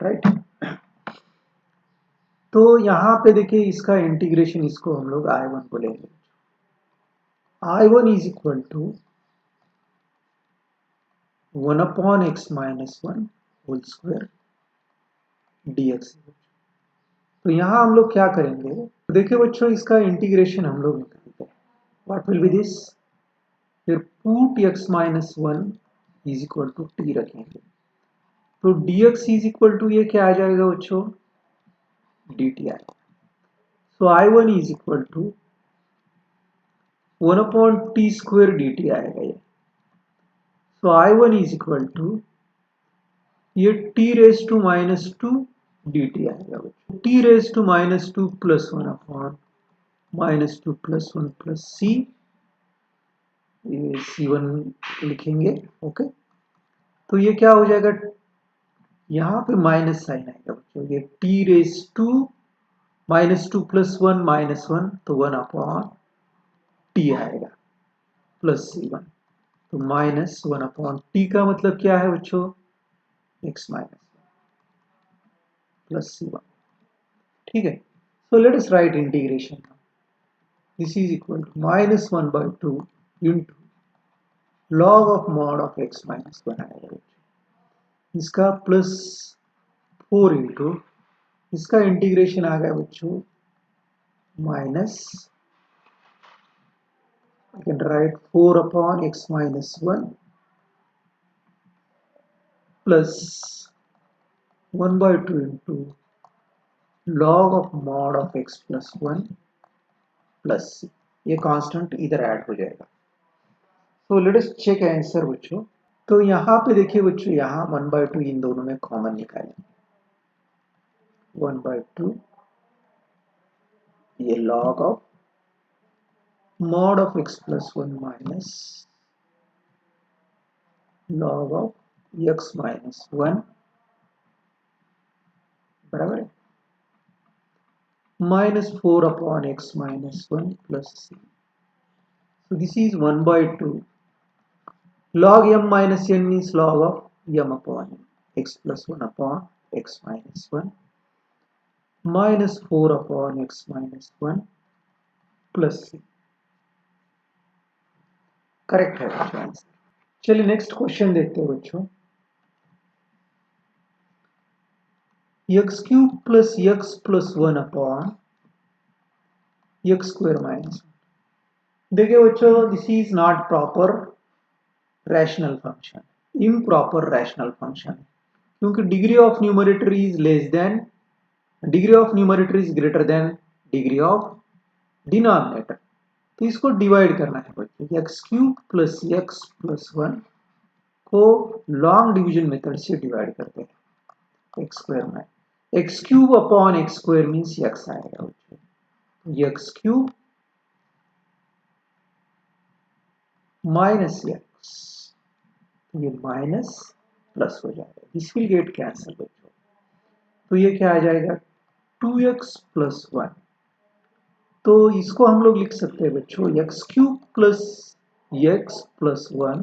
राइट. तो यहाँ पे देखिए इसका इंटीग्रेशन इसको हम लोग I1 बोलेंगे. I1 is equal to 1 upon x minus 1 whole square dx. तो यहाँ हम लोग क्या करेंगे तो देखिए बच्चों इसका इंटीग्रेशन हम लोग निकालते हैं. What will be this. फिर put x minus 1 is equal to t रखेंगे. तो dx is equal to ये क्या आ जाएगा बच्चों dt आएगा. सो I1 is equal to 1 upon t square dt आएगा ये. सो I1 is equal to ये t raised to -2 dt आएगा बच्चों. t raised to -2 plus 1 upon -2 plus 1 plus c. ये c1 लिखेंगे. ओके. तो ये क्या हो जाएगा यहाँ पे माइनस साइन आएगा बच्चों. ये t raised to -2 plus 1 -1 तो 1 अपॉन t आएगा प्लस c1. तो -1 अपॉन t का मतलब क्या है बच्चों x minus plus c1. ठीक है. So let us write integration now. This is equal to -1/2 into log of mod of x minus 1 आएगा. इसका प्लस 4 इंटू इसका इंटीग्रेशन आ गया बच्चों minus I can write 4 upon x minus 1 plus 1/2 into log of mod of x plus 1 plus c. ये constant इधर add हो जाएगा. तो लेट अस चेक आंसर बच्चों. तो यहाँ पे देखिए बच्चों यहाँ 1/2 इन दोनों में कॉमन निकालेंगे. 1/2 ये log of mod of x plus 1 minus log of x minus 1 बराबर है -4 upon x minus 1 plus c. So this is 1/2 log m minus n means log of m upon x plus 1 upon x minus 1 -4 upon x minus 1 plus c. Correct है बच्चों answer. चलिए next question देखते हैं बच्चों. x cube plus x plus 1 upon x square minus 1. देखिए बच्चों this is not proper rational function. Improper rational function क्योंकि degree of numerator is less than degree of numerator is greater than degree of denominator. तो इसको divide करना है बच्चों. X cube plus x plus 1 को long division method से divide करते हैं एक्स स्क्वायर में. X cube upon x square means X आएगा बच्चों. एक्स क्यूब माइनस एक्स ये माइनस प्लस हो जाएगा. दिस विल गेट कैंसल बच्चों. तो ये क्या आ जाएगा 2x प्लस 1. तो इसको हम लोग लिख सकते हैं बच्चों x cube plus x plus 1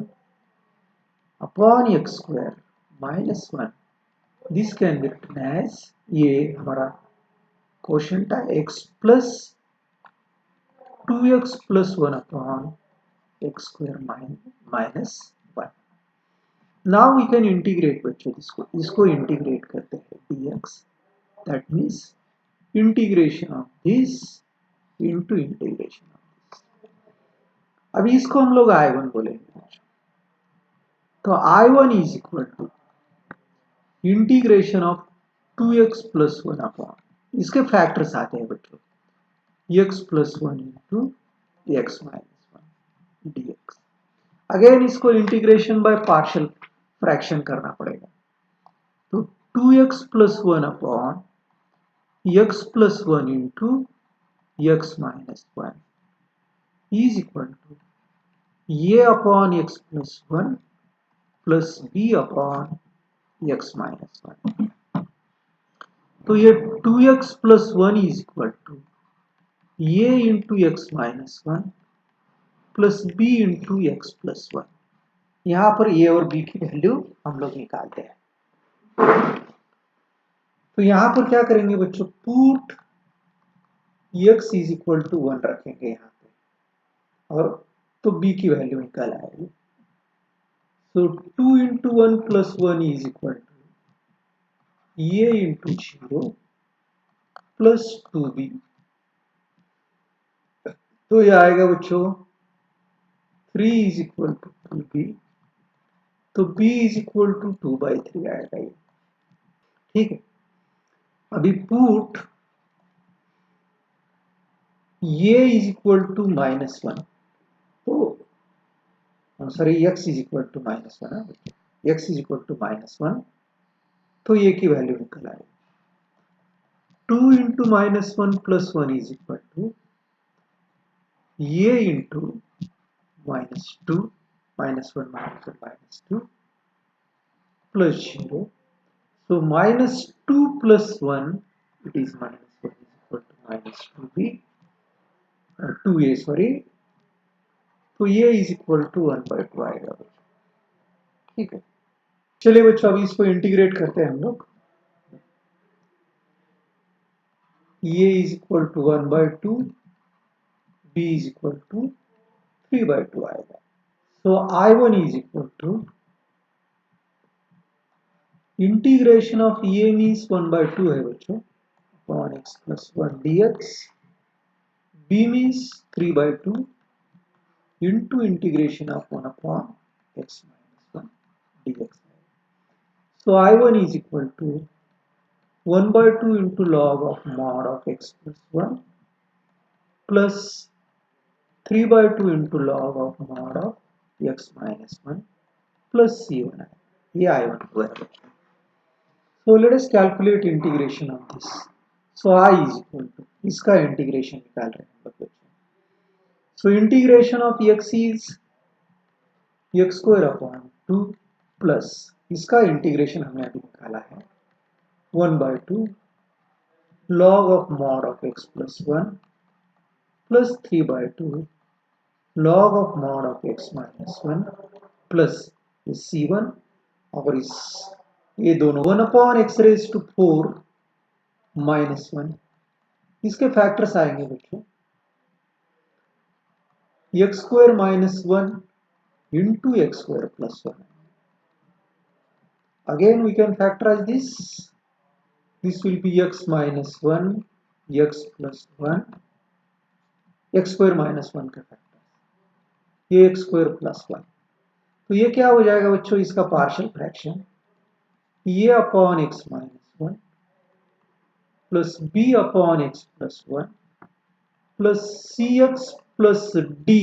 upon x square minus 1. This can be written as ये हमारा क्वेश्चन था x plus 2x plus 1 upon x square minus 1. Now we can integrate बच्चों, इसको इंटीग्रेट करते हैं dx, that means integration of this into integration of this. अभी इसको हम लोग I1 बोलेंगे बच्चों। तो I1 is equal to integration of 2x plus 1 upon, इसके फैक्टर्स आते हैं बच्चों, x plus 1 into x minus 1 dx। Again इसको इंटीग्रेशन बाय पार्शियल फ्रैक्शन करना पड़ेगा। तो 2x plus 1 upon x plus 1 into x minus 1 is equal to a upon x plus 1 plus b upon x minus 1। तो ये 2x plus 1 is equal to a into x minus 1 plus b into x plus 1। यहां पर a और b की value हम लोग निकालते हैं। तो यहां पर क्या करेंगे बच्चों, put x is equal to 1 रखेंगे यहां पे, और तो b की वैल्यू निकल आएगी। So 2 into 1 plus 1 is equal to a into 0 plus 2b। तो ये आएगा बच्चों 3 इज इक्वल टू 2b, तो b इज इक्वल टू 2/3 आएगा ये। ठीक है, अभी put a is equal to minus 1, तो sorry x is equal to minus 1, x is equal to minus 1, तो ये की वैल्यू निकल आएगी 2 into minus 1 plus 1 is equal to a into minus 2, minus 1 minus 2 plus 0। So minus 2 plus 1, it is minus 1 is equal to minus 2b, 2a sorry, तो ये is equal to 1/2 आएगा बच्चों। ठीक है, चलिए बच्चों अभी इसको इंटीग्रेट करते हैं हम लोग। a is equal to 1/2, b is equal to 3/2 आएगा। So I1 is equal to integration of a means 1/2 है बच्चों, upon x plus 1 dx, b means 3/2 into integration of 1 upon x minus 1 dx. So I1 is equal to 1/2 into log of mod of x plus 1 plus 3/2 into log of mod of x minus 1 plus c1. ये I1 हुआ है। So let us calculate integration of this. So I is equal to, इसका integration निकाल रहे हैं बच्चों। So integration of x is x square upon 2 plus इसका integration हमने अभी निकाला है 1/2 log of mod of x plus 1 plus 3/2 log of mod of x minus 1 plus c1, और इस ये दोनों 1 upon x raised to 4 minus 1, इसके फैक्टर्स आएंगे बच्चों x square minus 1 into x square plus 1. Again we can factorize this. This will be x minus 1 x plus 1, x square minus 1 का factor, ये x square plus 1। तो ये क्या हो जाएगा बच्चों, इसका पार्शियल फ्रैक्शन ये upon x minus 1 plus b upon x plus 1 plus cx plus d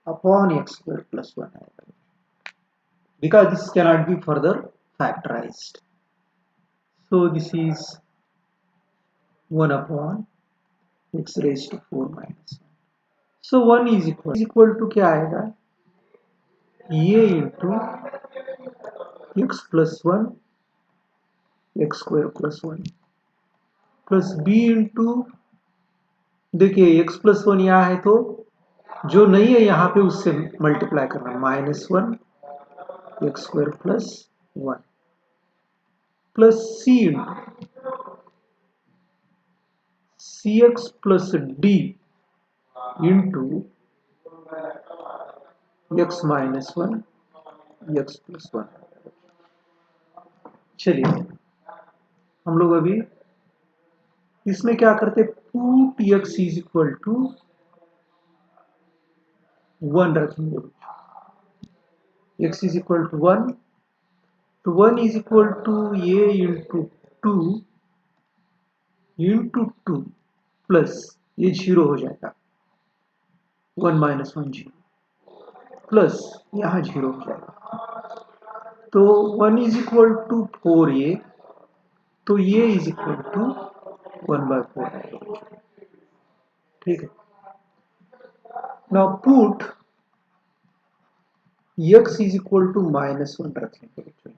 upon x square plus 1 आएगा, because this cannot be further factorized. So this is 1 upon x raised to 4 minus 1. So 1 is equal to क्या आएगा, ये into x plus 1 x square plus 1 plus b into, देखिए x plus 1 यहाँ है तो जो नहीं है यहाँ पे उससे मल्टीप्लाई करना, minus 1 x square plus 1 plus c into cx plus d into x minus 1 x plus 1। चलिए हम लोग अभी इसमें क्या करते, put x is equal to 1 रखेंगे। x इज इक्वल टू 1, तो 1 is equal to a into two plus ये 0 हो जाएगा, 1 माइनस 1 0 प्लस यहाँ 0 हो जाएगा, तो 1 इज इक्वल टू 4a, तो ये इज इक्वल टू 1/4 आएगा। ठीक है, now put x is equal to -1 रखेंगे बच्चों,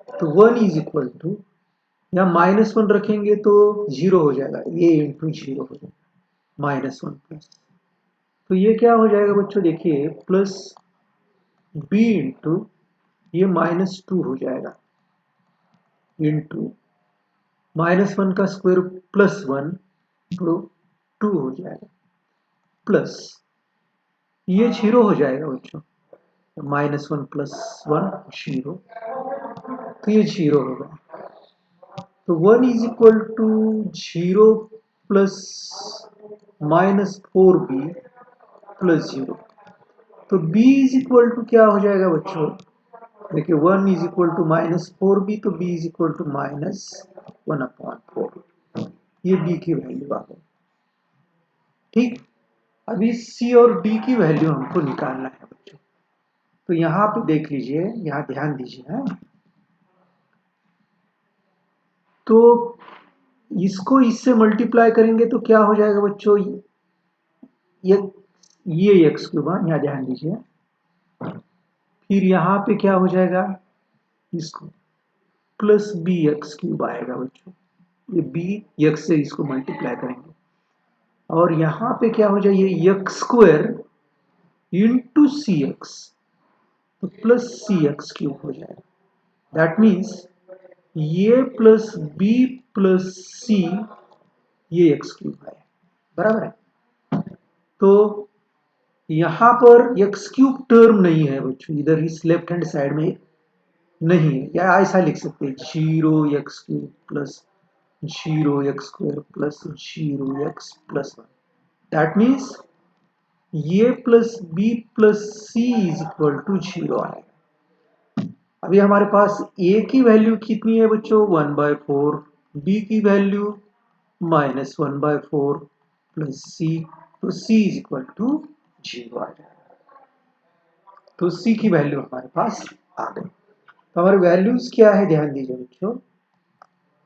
तो 1 इज इक्वल टू, यहाँ -1 रखेंगे तो 0 हो जाएगा, ये इंटू 0 हो जाएगा, -1 प्लस, तो ये क्या हो जाएगा बच्चों, देखिए प्लस b इंटू ये -2 हो जाएगा, इंटू -1 का स्क्वायर प्लस 1 तो 2 हो जाएगा, प्लस ये 0 हो जाएगा बच्चों, -1 प्लस 1 0, तो ये 0 होगा, तो 1 is equal to 0 plus -4b plus 0, तो b इज इक्वल टू क्या हो जाएगा बच्चों, देखिए 1 इज इक्वल टू -4b, तो b इज इक्वल टू -1/4, ये b की वैल्यू आ गई। ठीक, अभी c और d की वैल्यू हमको निकालना है बच्चों, तो यहाँ पे देख लीजिए, यहाँ ध्यान दीजिए है? तो इसको इससे मल्टीप्लाई करेंगे तो क्या हो जाएगा बच्चों, ये एक्स क्यूब, यहाँ ध्यान दीजिए, फिर यहाँ पे क्या हो जाएगा, इसको प्लस बी एक्स क्यूब आएगा बच्चों, ये बी एक्स से इसको मल्टीप्लाई करेंगे, और यहाँ पे क्या हो जाएगा, एक्स स्क्वायर इंटू सी एक्स, तो प्लस सी एक्स क्यूब हो जाएगा, दैट मीन्स ये प्लस बी प्लस सी, ये एक्स क्यूब है, बराबर है। तो यहां पर एक्स क्यूब टर्म नहीं है बच्चों, इधर इस लेफ्ट हैंड साइड में नहीं है, या ऐसा लिख सकते हैं 0x³ plus 0x² plus 0x+1, that means ये plus B plus C is equal to 0 आएगा। अभी हमारे पास a की वैल्यू कितनी है बच्चों, 1/4, b की वैल्यू -1/4 प्लस c, तो c इज इक्वल टू 0 आ जाएगा, तो c की वैल्यू हमारे पास आ गई। तो हमारे वैल्यूज क्या है, ध्यान दीजिए बच्चों,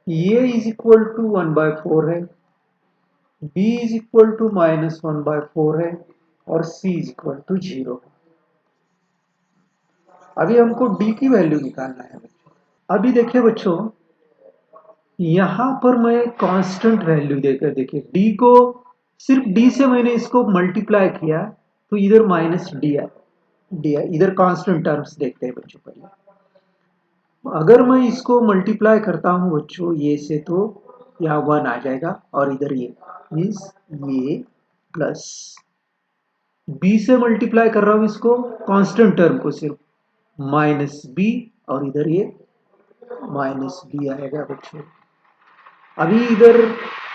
a इज इक्वल टू 1/4 है, b इज इक्वल टू -1/4 है, और c इज इक्वल टू 0 है। अभी हमको d की वैल्यू निकालना है बच्चों। अभी देखिए बच्चों, यहां पर मैं कांस्टेंट वैल्यू देकर, देखिए d को, सिर्फ d से मैंने इसको मल्टीप्लाई किया, तो इधर -d है, इधर कांस्टेंट टर्म्स देखते हैं बच्चों पहले। अगर मैं इसको मल्टीप्लाई करता हूं बच्चों ये से, तो यहाँ 1 आ जाएगा, और इधर ये मीन्स ये प्लस b से मल्टीप्लाई कर रहा हूं इसको, कांस्टेंट टर्म को सिर्फ, -b, और इधर ये -b आएगा बच्चों। अभी इधर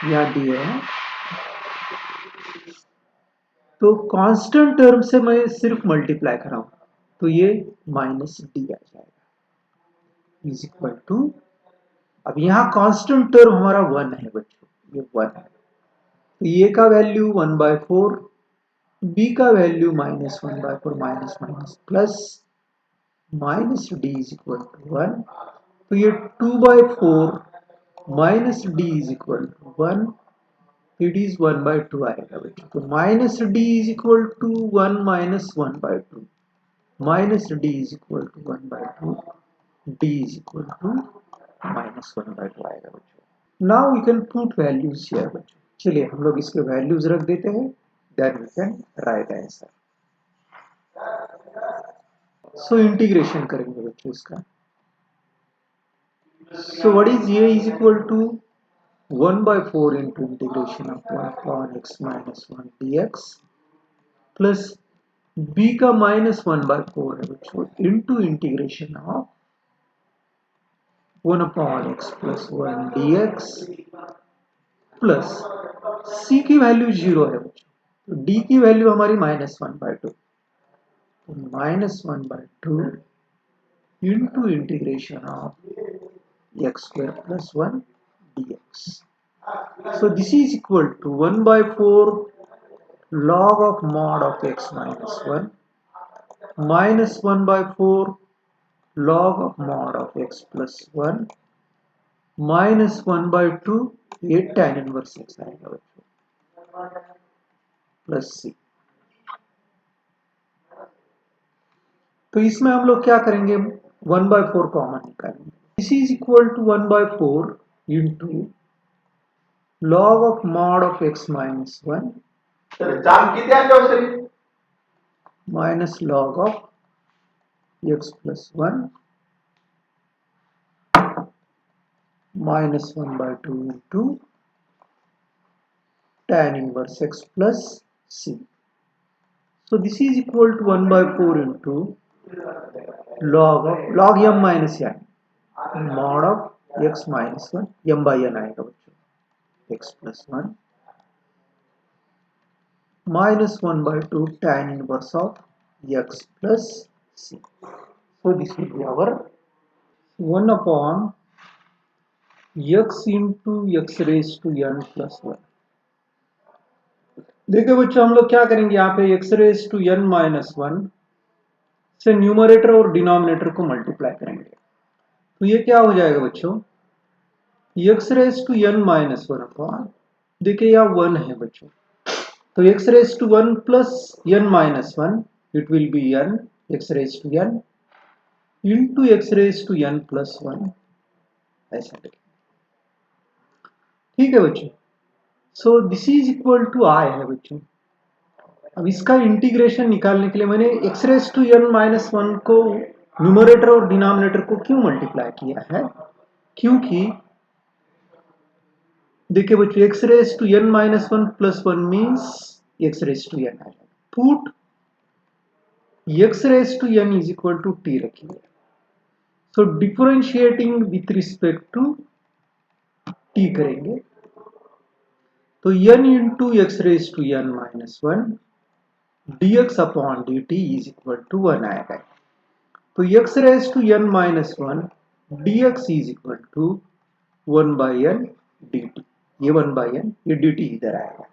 यहाँ डी है, तो कांस्टेंट टर्म से मैं सिर्फ मल्टीप्लाई कर रहा हूं, तो ये -d आ जाएगा, इज इक्वल टू, अब यहाँ कांस्टेंट टर्म हमारा 1 है बच्चों, ये 1 है, तो ये का वैल्यू 1/4, b का value -1/4 minus minus plus -d is equal to 1, तो ये 2/4 -d is equal to 1, it is 1/2 आएगा बेटा, तो -d is equal to 1 minus 1/2, -d is equal to 1/2, d is equal to -1/2 आएगा बच्चों। Now we can put values here बच्चों, चलिए हम लोग इसके वैल्यूज रख देते हैं, then we can right answer. So integration करेंगे बच्चों इसका, so what is a is equal to 1/4 into integration of 1 upon x minus 1 dx plus b का -1/4 है बच्चों, into integration of 1/x+1 dx plus c की वैल्यू 0 है बच्चों, तो d की वैल्यू हमारी -1/2, तो -1/2 into integration of x²+1 dx. So this is equal to 1/4 log of mod of x minus 1 minus 1/4 log of mod of x plus 1 minus 1/2 ये tan inverse x आएगा बच्चों प्लस c. तो इसमें हम लोग क्या करेंगे, 1/4 कॉमन निकालेंगे. This is equal to 1/4 into log of mod of x minus 1 minus log of x plus 1 minus 1/2 into tan inverse x plus c. So this is equal to 1/4 into log m minus n mod of x minus 1 m by n आएगा बच्चों x plus 1 minus 1/2 tan inverse of x plus c. So this will be our 1 upon x into x raised to n plus 1. देखिए बच्चों हम लोग क्या करेंगे, यहाँ पे x raised to n minus 1 से न्यूमरेटर और डिनोमिनेटर को मल्टीप्लाई करेंगे, तो ये क्या हो जाएगा बच्चों, x raised to n minus 1 upon, देखिए यहाँ 1 है बच्चों, तो x raised to 1 plus n minus 1 it will be n x raised to n into x raised to n plus 1 ऐसा लिखेंगे. ठीक है बच्चों. So this is equal to i है बच्चों. अब इसका इंटीग्रेशन निकालने के लिए मैंने x raise to n minus 1 को न्यूमरेटर और डिनोमिनेटर को क्यों मल्टीप्लाई किया है, क्योंकि देखिए बच्चों x raise to n minus 1 plus 1 means x raise to n आ जाएगा. Put x raise to n is equal to t रखिए. So differentiating with respect to t करेंगे, तो n into x raise to n minus 1 dx upon dt is equal to 1 आएगा. तो x raise to n minus 1 dx is equal to 1 by n dt. ये 1 by n, ये dt इधर आएगा,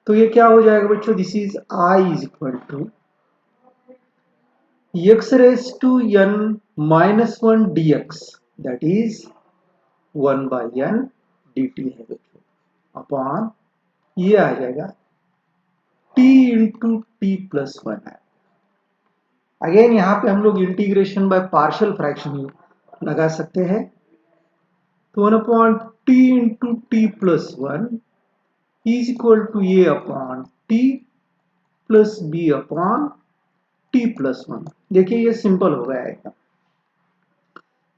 तो ये क्या हो जाएगा बच्चों, this is i is equal to x raise to n minus 1 dx that is 1 by n dt है बच्चों, अपॉन ये आ जाएगा t इंटू टी प्लस 1 है. अगेन यहाँ पे हम लोग इंटीग्रेशन बाय पार्शियल फ्रैक्शन लगा सकते हैं, तो 1 upon t into t plus 1 is equal to a upon t plus b upon t plus 1. देखिए ये सिंपल हो गया.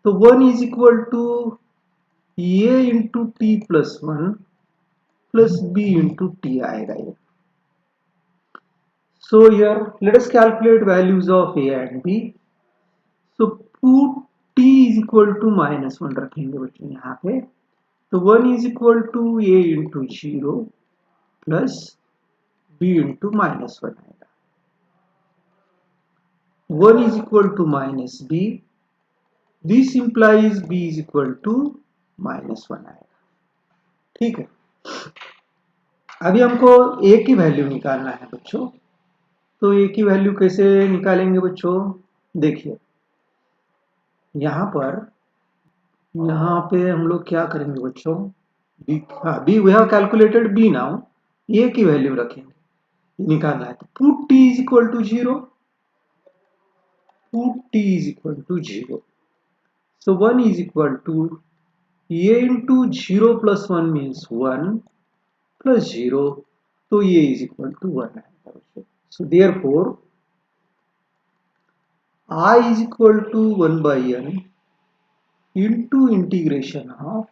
तो 1 is equal to A into t plus 1 plus B into t आएगा ये. So here let us calculate values of a and b. So put t is equal to minus 1 रखेंगे बच्चों यहाँ पे, तो 1 is equal to a into 0 plus b into minus 1 आएगा. 1 is equal to minus b, this implies b is equal to minus 1 आएगा. ठीक है. अभी हमको a की वैल्यू निकालना है बच्चों, तो a की वैल्यू कैसे निकालेंगे बच्चों, देखिए यहाँ पे हम लोग क्या करेंगे बच्चों, b we have calculated b now, a की वैल्यू रखेंगे, निकालना है. तो पुट t इज इक्वल टू 0, पुट t is equal to 0, so 1 is equal to a into 0 plus 1 means 1 plus 0, तो a इज इक्वल टू 1 है. So therefore I is equal to 1 by n into integration of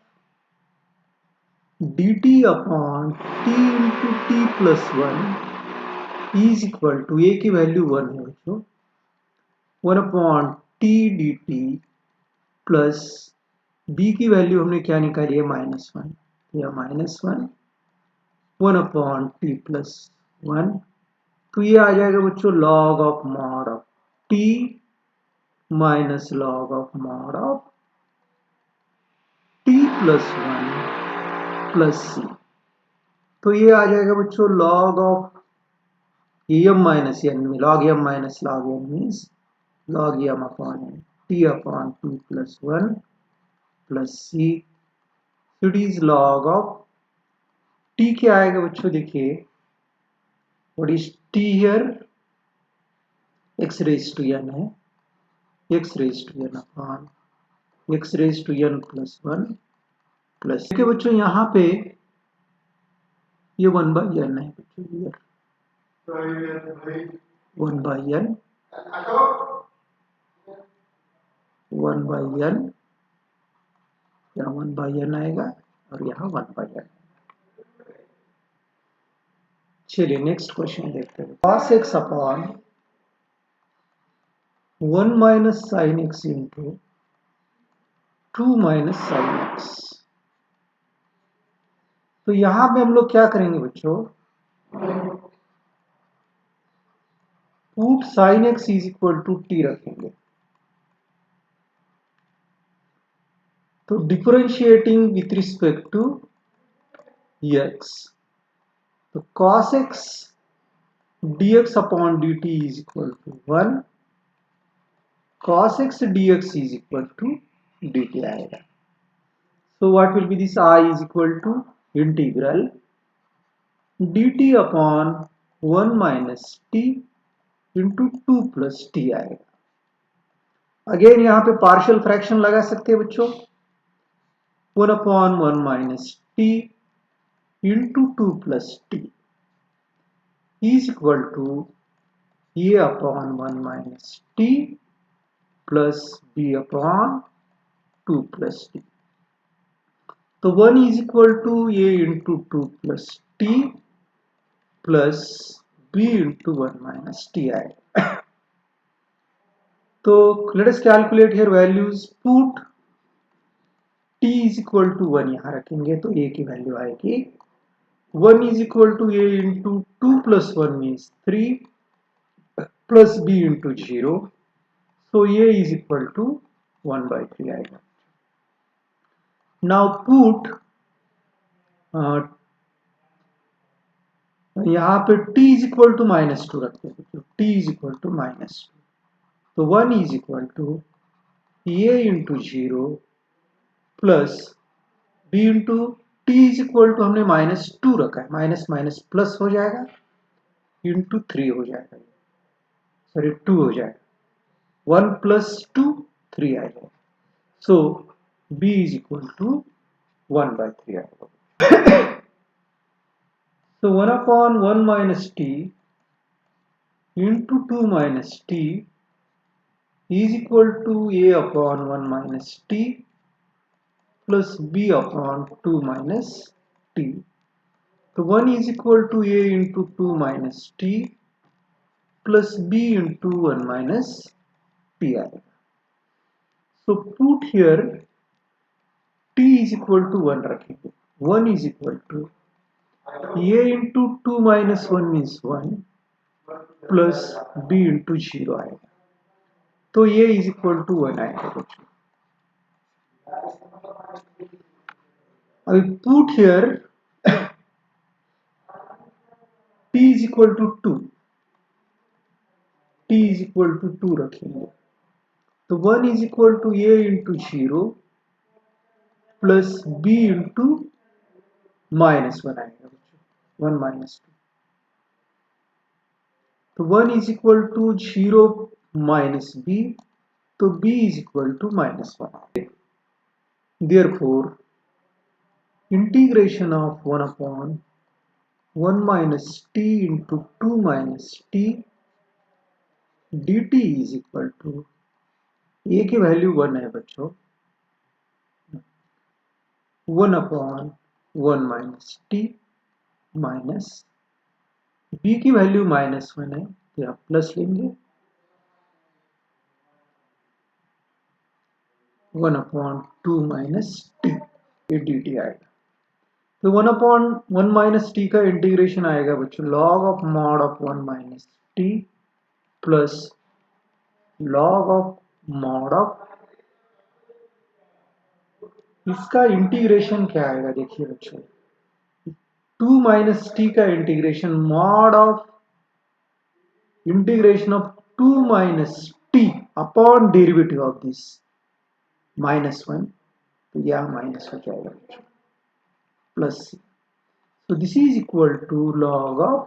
dt upon t into t plus 1 is equal to A की value 1 है बच्चों, 1/t/dt plus b की value हमने क्या निकाली है -1, या -1 1/t+1, तो ये आ जाएगा बच्चों log of mod of t minus log of mod of t+1 plus c। तो ये आ जाएगा बच्चों log of m minus n में, log m minus log n means log m upon n, t/2+1 plus c। It is log of t क्या आएगा बच्चों, देखिए what is t here, x raise to n है, x raise to n upon x raise to n plus 1 plus, देखिए बच्चों यहाँ पे ये 1/n है बच्चों, हियर 1/n 1/n, यहाँ 1/n आएगा और यहाँ 1/n। चलिए नेक्स्ट क्वेश्चन देखते हैं। cos x upon 1 minus sine x into 2 minus sine x. तो यहां पे हम लोग क्या करेंगे बच्चों, put sine x is equal to t रखेंगे। तो differentiating with respect to x, तो cos x dx upon dt is equal to 1, cos x dx is equal to dt आएगा। So what will be this? I is equal to integral dt upon 1 minus t into 2 plus t आएगा। Again यहाँ पे partial fraction लगा सकते हैं बच्चों, 1 upon 1 minus t into 2 plus t is equal to a upon 1 minus t plus b upon 2 plus t। तो 1 is equal to a into 2 plus t plus b into 1 minus t आएगा। तो let us calculate here values, put t is equal to 1 यहाँ रखेंगे तो a की value आएगी 1 is equal to a into 2 plus 1 means 3 plus b into 0, so a is equal to 1/3 आएगा। Now put यहाँ पे t is equal to -2 रखते हैं, तो t is equal to -2, तो 1 is equal to a into 0 plus b into t is equal to, हमने -2 रखा है, माइनस माइनस प्लस हो जाएगा इंटू 3 हो जाएगा, सॉरी 2 हो जाएगा, 1 प्लस 2 3 आ जाएगा। सो b इज इक्वल टू 1/3 आएगा। So 1 upon 1 minus t into 2 minus t is equal to a upon 1 minus t plus b upon 2 minus t। तो 1 is equal to a into 2 minus t plus b into 1 minus t आएगा। So put here t is equal to 1 रखेंगे, 1 is equal to a into 2 minus 1 means 1 plus b into 0 आएगा, तो a is equal to 1 आएगा बच्चों। अभी put here t is equal to 2, t is equal to 2 रखेंगे, तो 1 is equal to a into 0 plus b into -1 आएगा बच्चों, 1 minus 2, तो 1 is equal to 0 minus b, तो b is equal to -1। Therefore integration of 1 upon 1 minus t into 2 minus t dt is equal to, a की value 1 है बच्चों, 1 upon 1 minus t minus b की value -1 है तो यहाँ plus लेंगे, 1/2 minus T, ये dt आएगा। तो 1/1 माइनस टी का इंटीग्रेशन आएगा बच्चों log of mod of 1 minus T plus log of mod of, इसका इंटीग्रेशन क्या आएगा देखिए बच्चों, 2 माइनस टी का integration mod of integration of 2 minus T upon derivative of this -1, तो यह माइनस हो जाएगा plus C. So this is equal to log of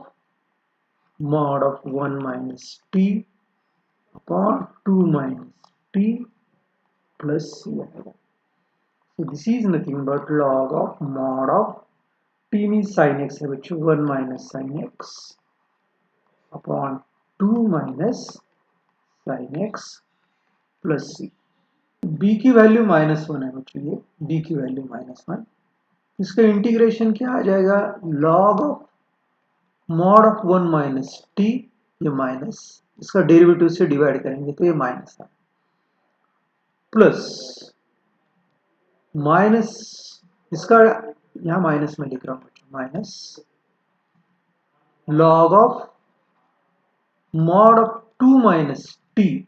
mod of 1 minus t upon 2 minus t plus c आएगा। So this is nothing but log of mod of t means sin x है बच्चों, 1 minus sin x upon 2 minus sin x plus c। b की value -1 है बच्चों, ये b की value -1, इसका integration क्या आ जाएगा log of mod of 1 minus T, ये माइनस, इसका डेरिवेटिव से डिवाइड करेंगे तो ये माइनस है, प्लस माइनस, इसका यहां माइनस में लिख रहा हूं, minus log of mod of 2 minus T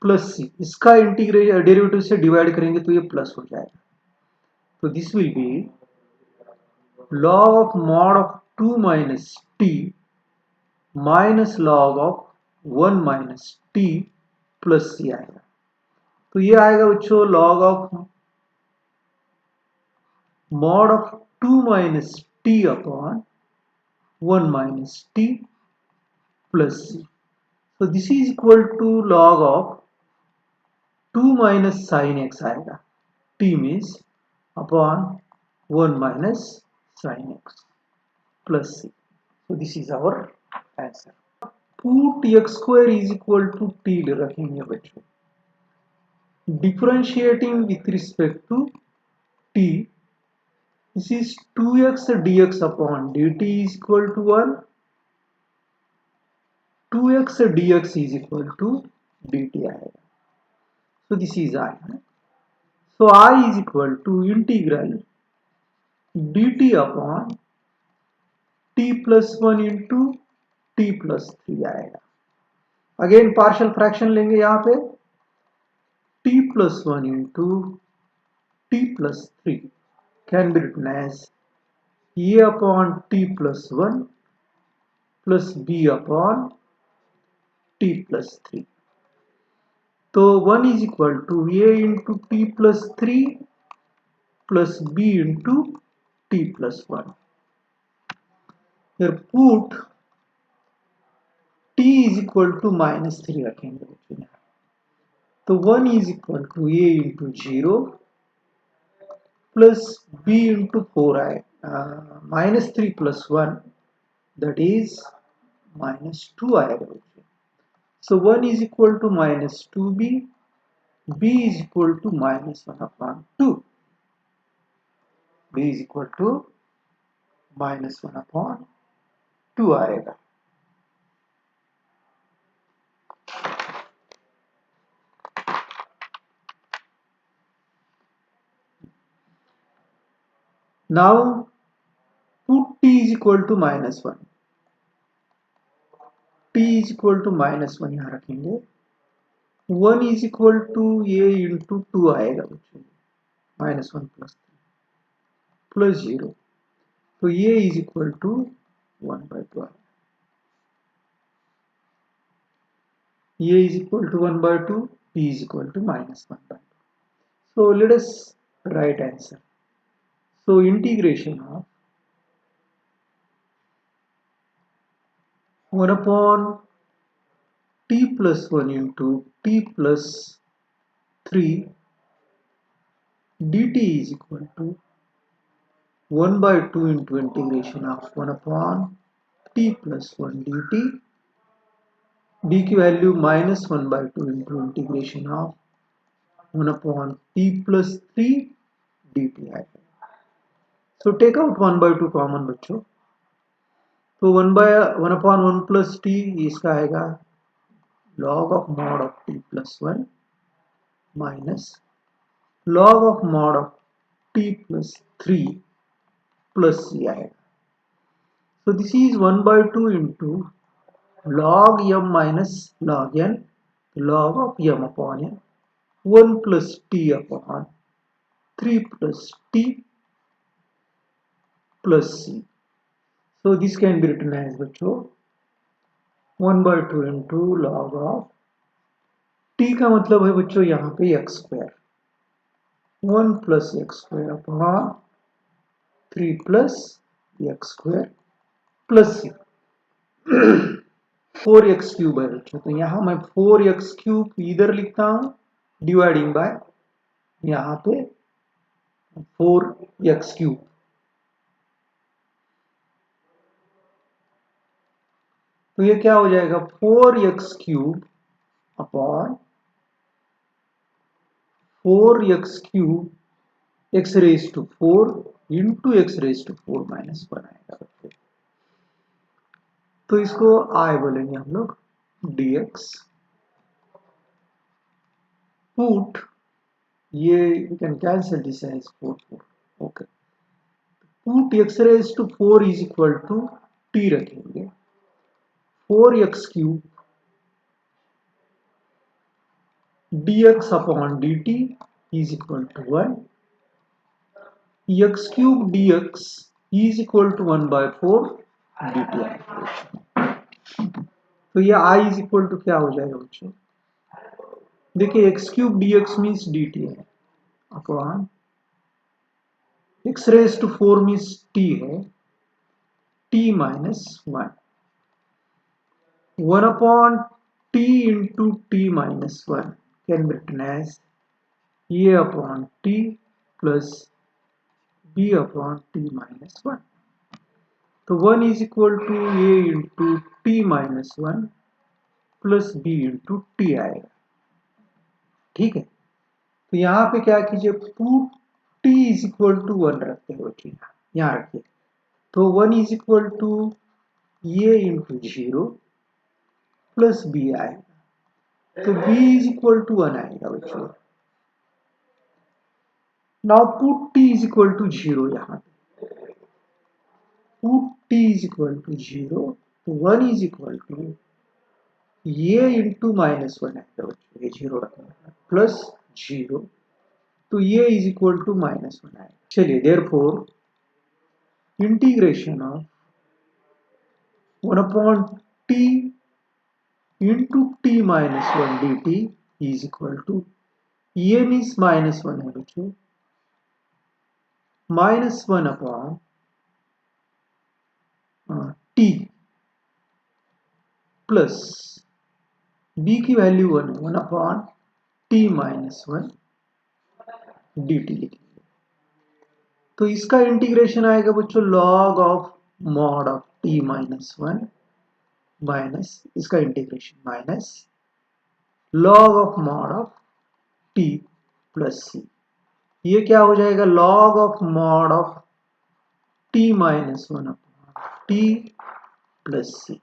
plus C, इसका इंटीग्रेशन डेरिवेटिव से डिवाइड करेंगे तो ये प्लस हो जाएगा। तो this will be log of mod of 2 minus t minus log of 1 minus T plus सी आएगा। तो ये आएगा बच्चों log of mod of 2 minus T upon 1 minus T plus C. So this is equal to log of 2 minus sin x आएगा, t means upon 1 minus sin x plus c. So this is our answer. Put x square is equal to t रखेंगे बच्चों, differentiating with respect to t, this is 2x dx upon dt is equal to 1, 2x dx is equal to dt आएगा। So this is I. So I is equal to integral dt upon t plus 1 into t plus 3 आएगा। Again partial fraction लेंगे यहाँ पे, t plus 1 into t plus 3 can be written as a upon t plus 1 plus b upon t plus 3। तो 1 is equal to a into t plus 3 plus b into t plus 1। फिर put t is equal to -3 रखेंगे बच्चों, तो 1 is equal to a into 0 plus b into 4 आए, -3 plus 1 that is -2 आएगा बच्चों। So 1 is equal to -2b, b is equal to -1 upon 2, b is equal to -1 upon 2 आएगा। Now put t is equal to -1, t is equal to -1 यहाँ रखेंगे, 1 is equal to a into 2 आएगा बच्चों, -1 plus 0, तो ये is equal to 1/2, ये is equal to 1/2, p is equal to -1/2। So let us write answer. So integration of 1 upon t plus 1 into t plus 3 dt is equal to 1/2 into integration of 1 upon t plus 1 dt, d की value -1/2 into integration of 1 upon t plus 3 dt है। So take out 1/2 common बच्चों, तो 1/1 इसका आएगा log of mod of t plus 1 minus log of mod of t plus 3 plus c आएगा. So this is 1/2 into log m minus log n, log of m upon n, 1 plus t upon 3 plus t plus c. So this can be written as बच्चों 1/2 into log of t का मतलब है बच्चों यहाँ पे x square, 1 plus x square upon 3 plus x square plus c. 4x cube है बच्चों, तो यहाँ मैं 4x क्यूब इधर लिखता हूँ डिवाइडिंग बाय यहाँ पे 4x क्यूब. तो ये क्या हो जाएगा 4x cube upon 4x cube x raise to 4 into x raise to 4 minus 1 आएगा बच्चों. तो इसको I बोलेंगे हम लोग dx. पुट ये you can cancel this as 4 4. Okay. Put x raise to 4 is equal to t रखेंगे 4x cube dx upon dt is equal to 1. x cube dx is equal to 1/4 dt. तो ये I is equal to क्या हो जाएगा बच्चों, देखिए x cube dx means dt है upon x raise to 4 means t है t minus 1. 1 upon t into t minus 1 can be written as a upon t plus b upon t minus 1. तो 1 is equal to a into t minus 1 plus b into t आएगा. ठीक है, तो यहाँ पे क्या कीजिए put t is equal to 1 रखते हो. ठीक है, यहाँ रखिए. तो 1 is equal to a into 0 plus b आएगा. तो b इज इक्वल टू 1 आएगा बच्चों. Now put t is equal to 0. यहाँ पे put t is equal to 0, तो 1 is equal to a into minus 1 आएगा बच्चों. ये 0 रखना प्लस 0, तो ये इज इक्वल टू माइनस 1 आएगा. चलिए therefore integration of 1 upon t into t minus 1 dt is equal to ये मीन्स माइनस 1 है बच्चों, minus 1 upon t plus b की value 1 upon t minus 1 dt लिखेंगे. तो इसका इंटीग्रेशन आएगा बच्चों log of mod of t minus 1 minus इसका integration minus log of mod of t plus c. ये क्या हो जाएगा log of mod of t minus 1 upon t plus c.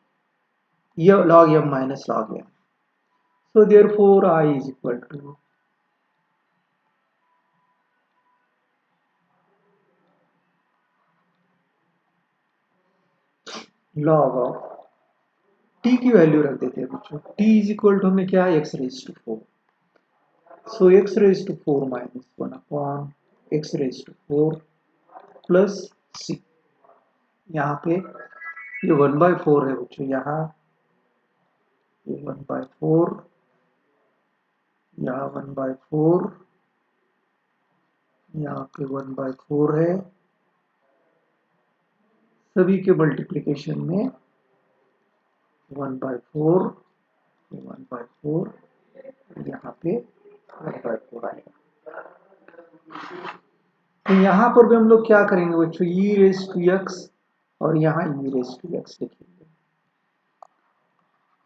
ये log m minus log m. So therefore I is equal to log of t की value रख देते हैं बच्चों. t इज इक्वल टू हमें क्या है x raise to 4. So x raise to 4 minus 1 upon x raise to 4 plus c. यहाँ पे ये 1/4 है बच्चों. यहाँ ये 1/4, यहाँ 1/4, यहाँ पे 1/4 है. सभी के मल्टीप्लिकेशन में 1/4, 1/4, यहाँ पे 1/4 आएगा. तो यहाँ पर भी हम लोग क्या करेंगे बच्चों e रेज टू x और यहाँ e रेज टू x लिखेंगे.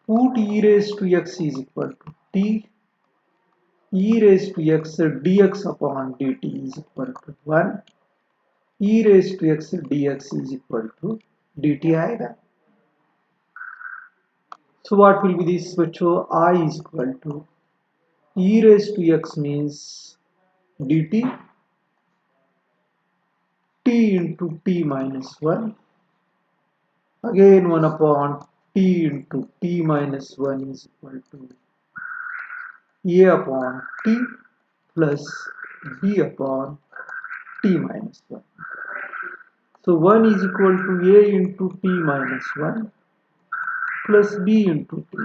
Put e raise to x is equal to t e raise to x dx upon dt is equal to 1. e raise to x dx is equal to dt आएगा. So what will be this बच्चों? I is equal to e raised to x means dt t into t minus 1, again 1 upon t into t minus 1 is equal to a upon t plus b upon t minus 1. So 1 is equal to a into t minus 1 plus b into t.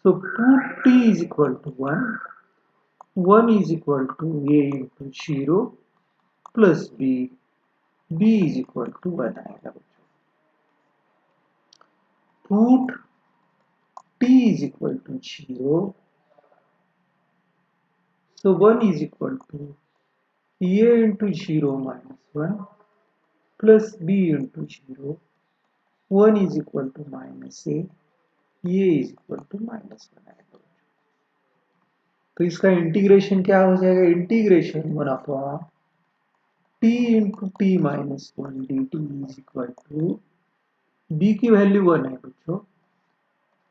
So 2t is equal to 1, 1 is equal to a into 0 plus b, b is equal to 1 आएगा. Put t is equal to 0. So 1 is equal to a into 0 minus 1 plus b into 0. 1 is equal to minus a is equal to minus 1 आएगा. तो इसका integration क्या हो जाएगा? Integration 1 upon t into T minus 1 D T is equal to b की value 1 है बच्चों,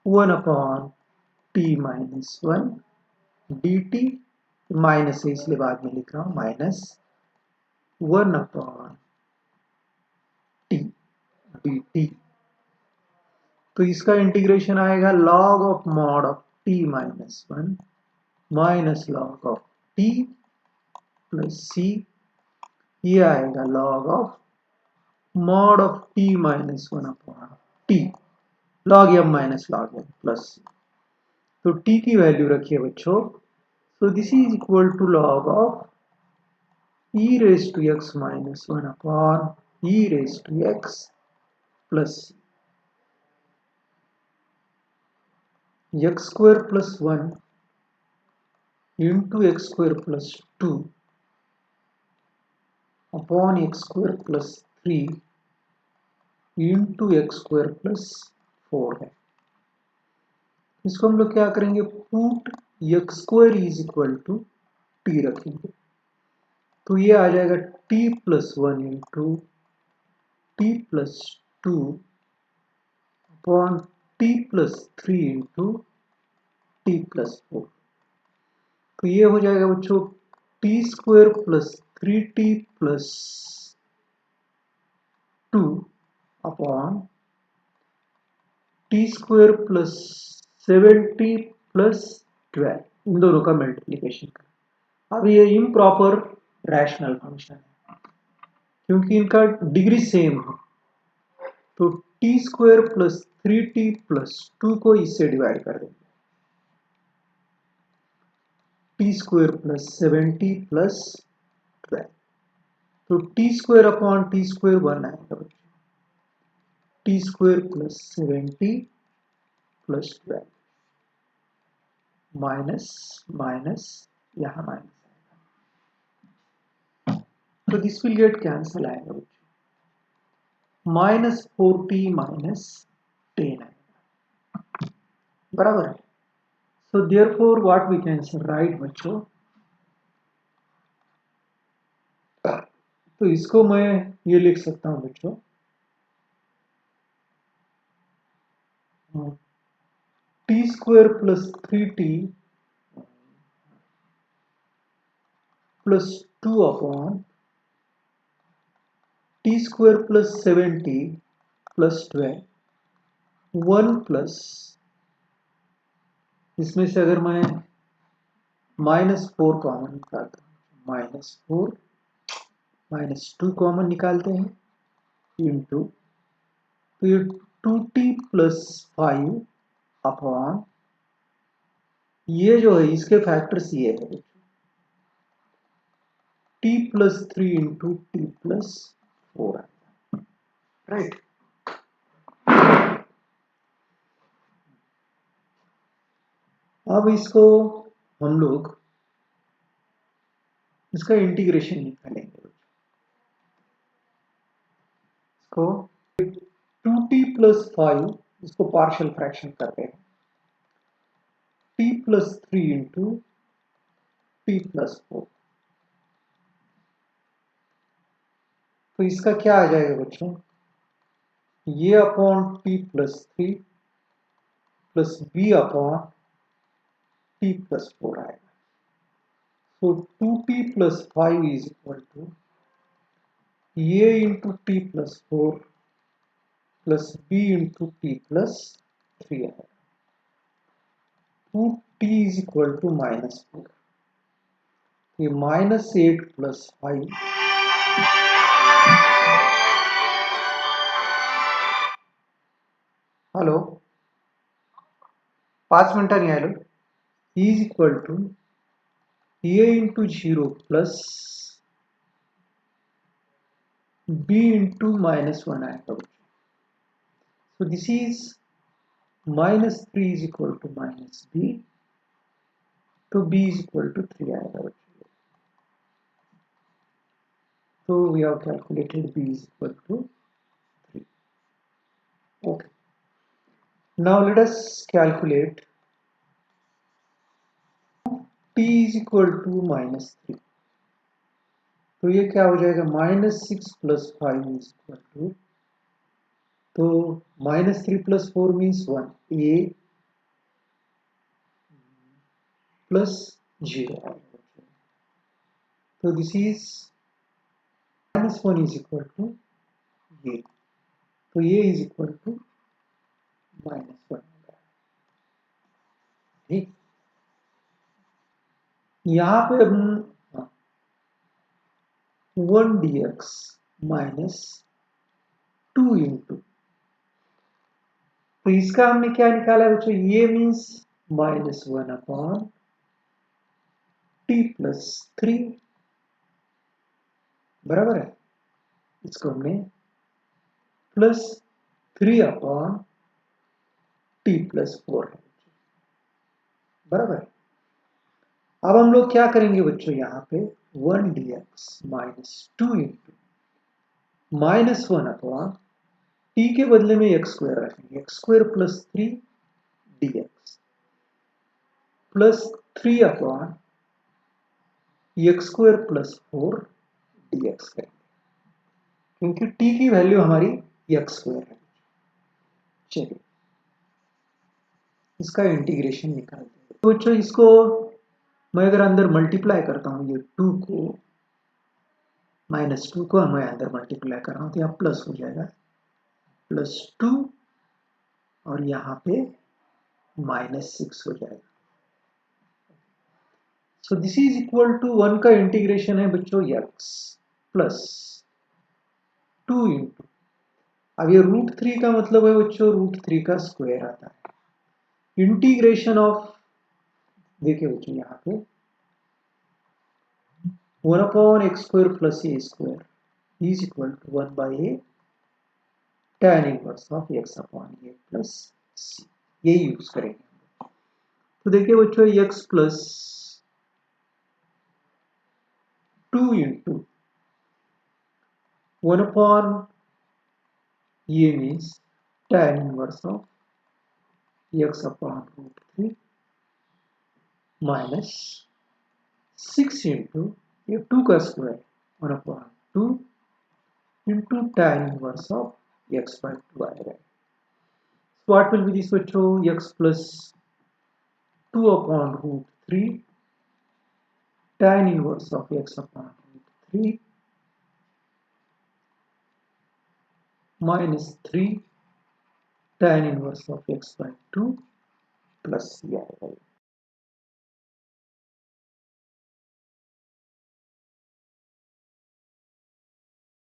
1 upon t minus 1 D T, minus है इसलिए बाद में लिख रहा हूं, minus 1 upon T D T. तो इसका इंटीग्रेशन आएगा log of mod of t minus 1 minus log of t plus C, ये आएगा log of mod of t minus 1 upon t log m minus log m plus C. तो t की value रखिए बच्चों. So this is equal to log of e raised to x minus 1 upon e raised to x plus c. X square plus 1 into x square plus 2 upon x square plus 3 into x square plus 4 है. इसको हम लोग क्या करेंगे? Put x square is equal to t रखेंगे. तो ये आ जाएगा t plus 1 into t plus 2 upon t plus 3 into t plus 4. तो ये हो जाएगा बच्चों t square plus 3t plus 2 upon t square plus 7t plus 12, इन दोनों का मल्टीप्लिकेशन का. अब ये इम्प्रॉपर रैशनल फंक्शन है क्योंकि इनका डिग्री सेम है. तो t square plus 3t plus 2 को इससे डिवाइड कर देंगे. t square plus 7t plus 12. तो t square upon t square 1 आएगा बच्चों. t square plus 7t plus 12 minus minus यहां माइनस आएगा. तो दिस विल गेट कैंसिल आएगा बच्चों. माइनस 4t माइनस 10 आएगा. बराबर है. So therefore what we can say, right बच्चों? तो इसको मैं ये लिख सकता हूं बच्चों, t square plus 3t plus 2 upon t square plus 7t plus 12 1 plus, इसमें से अगर मैं माइनस 4 कॉमन निकालता हूं, माइनस 4 माइनस 2 कॉमन निकालते हैं इंटू, तो ये 2t प्लस 5 अपॉन, ये जो है इसके फैक्टर्स ये है t plus 3 into t plus 4, right. अब इसको हम लोग इसका इंटीग्रेशन निकालेंगे. इसको 2t प्लस 5 इसको पार्शियल फ्रैक्शन करते हैं. t plus 3 into t plus 4. तो इसका क्या आ जाएगा बच्चों? ये upon t plus 3 plus b upon t plus 4 आएगा। So 2t plus 5 is equal to A into t plus 4 plus B into t plus 3 आएगा। 2t इज इक्वल टू -4, ये -8 प्लस 5 हॅलो 5 मिनिटांनी आलो is equal to A into 0 plus b into -1 आएगा। So this is -3 is equal to -b, तो b is equal to 3 आएगा। So we have calculated b is equal to 3. Okay. Now let us calculate t is equal to -3. तो ये क्या हो जाएगा? -6 plus 5 is equal to, तो -3 plus 4 means 1, a plus 0। तो this is -1 is equal to a, तो a is equal to -1। ठीक, यहां पे हम 1 dx माइनस 2 इंटू, तो इसका हमने क्या निकाला है बच्चों? ये मीन्स -1 अपॉन टी प्लस 3, बराबर है। इसको हमने प्लस 3 अपॉन टी प्लस 4 है, बराबर है। अब हम लोग क्या करेंगे बच्चों? यहाँ पे 1 dx minus 2 into -1 upon T के बदले में x स्क्वायर रखेंगे, x square plus 3 dx plus 3 upon x square plus 4 dx करेंगे, क्योंकि t की वैल्यू हमारी x स्क्वायर है। चलिए इसका इंटीग्रेशन निकालते हैं। तो बच्चों इसको मैं अगर अंदर मल्टीप्लाई करता हूं, ये 2 को -2 को मैं अंदर मल्टीप्लाई कर रहा हूं, तो यहाँ प्लस हो जाएगा, +2 और यहाँ पे -6 हो जाएगा। So this is equal to 1 का इंटीग्रेशन है बच्चों x प्लस 2 इंटू, अब ये √3 का मतलब है बच्चों √3 का स्क्वायर आता है। इंटीग्रेशन ऑफ, देखिए बच्चों यहाँ पे 1 upon x square plus a square is equal to 1 by a tan inverse of x upon a plus c, ये यूज करेंगे। तो देखिए बच्चों x प्लस 2 इंटू 1 अपॉन ये means tan inverse of x upon √3 minus 6 into ये 2 का square 1 upon 2 into tan inverse of x by 2 आएगा। So what will be this बच्चों? x plus 2 upon √3 tan inverse of x upon √3 minus 3 tan inverse of x by 2 plus c आएगा।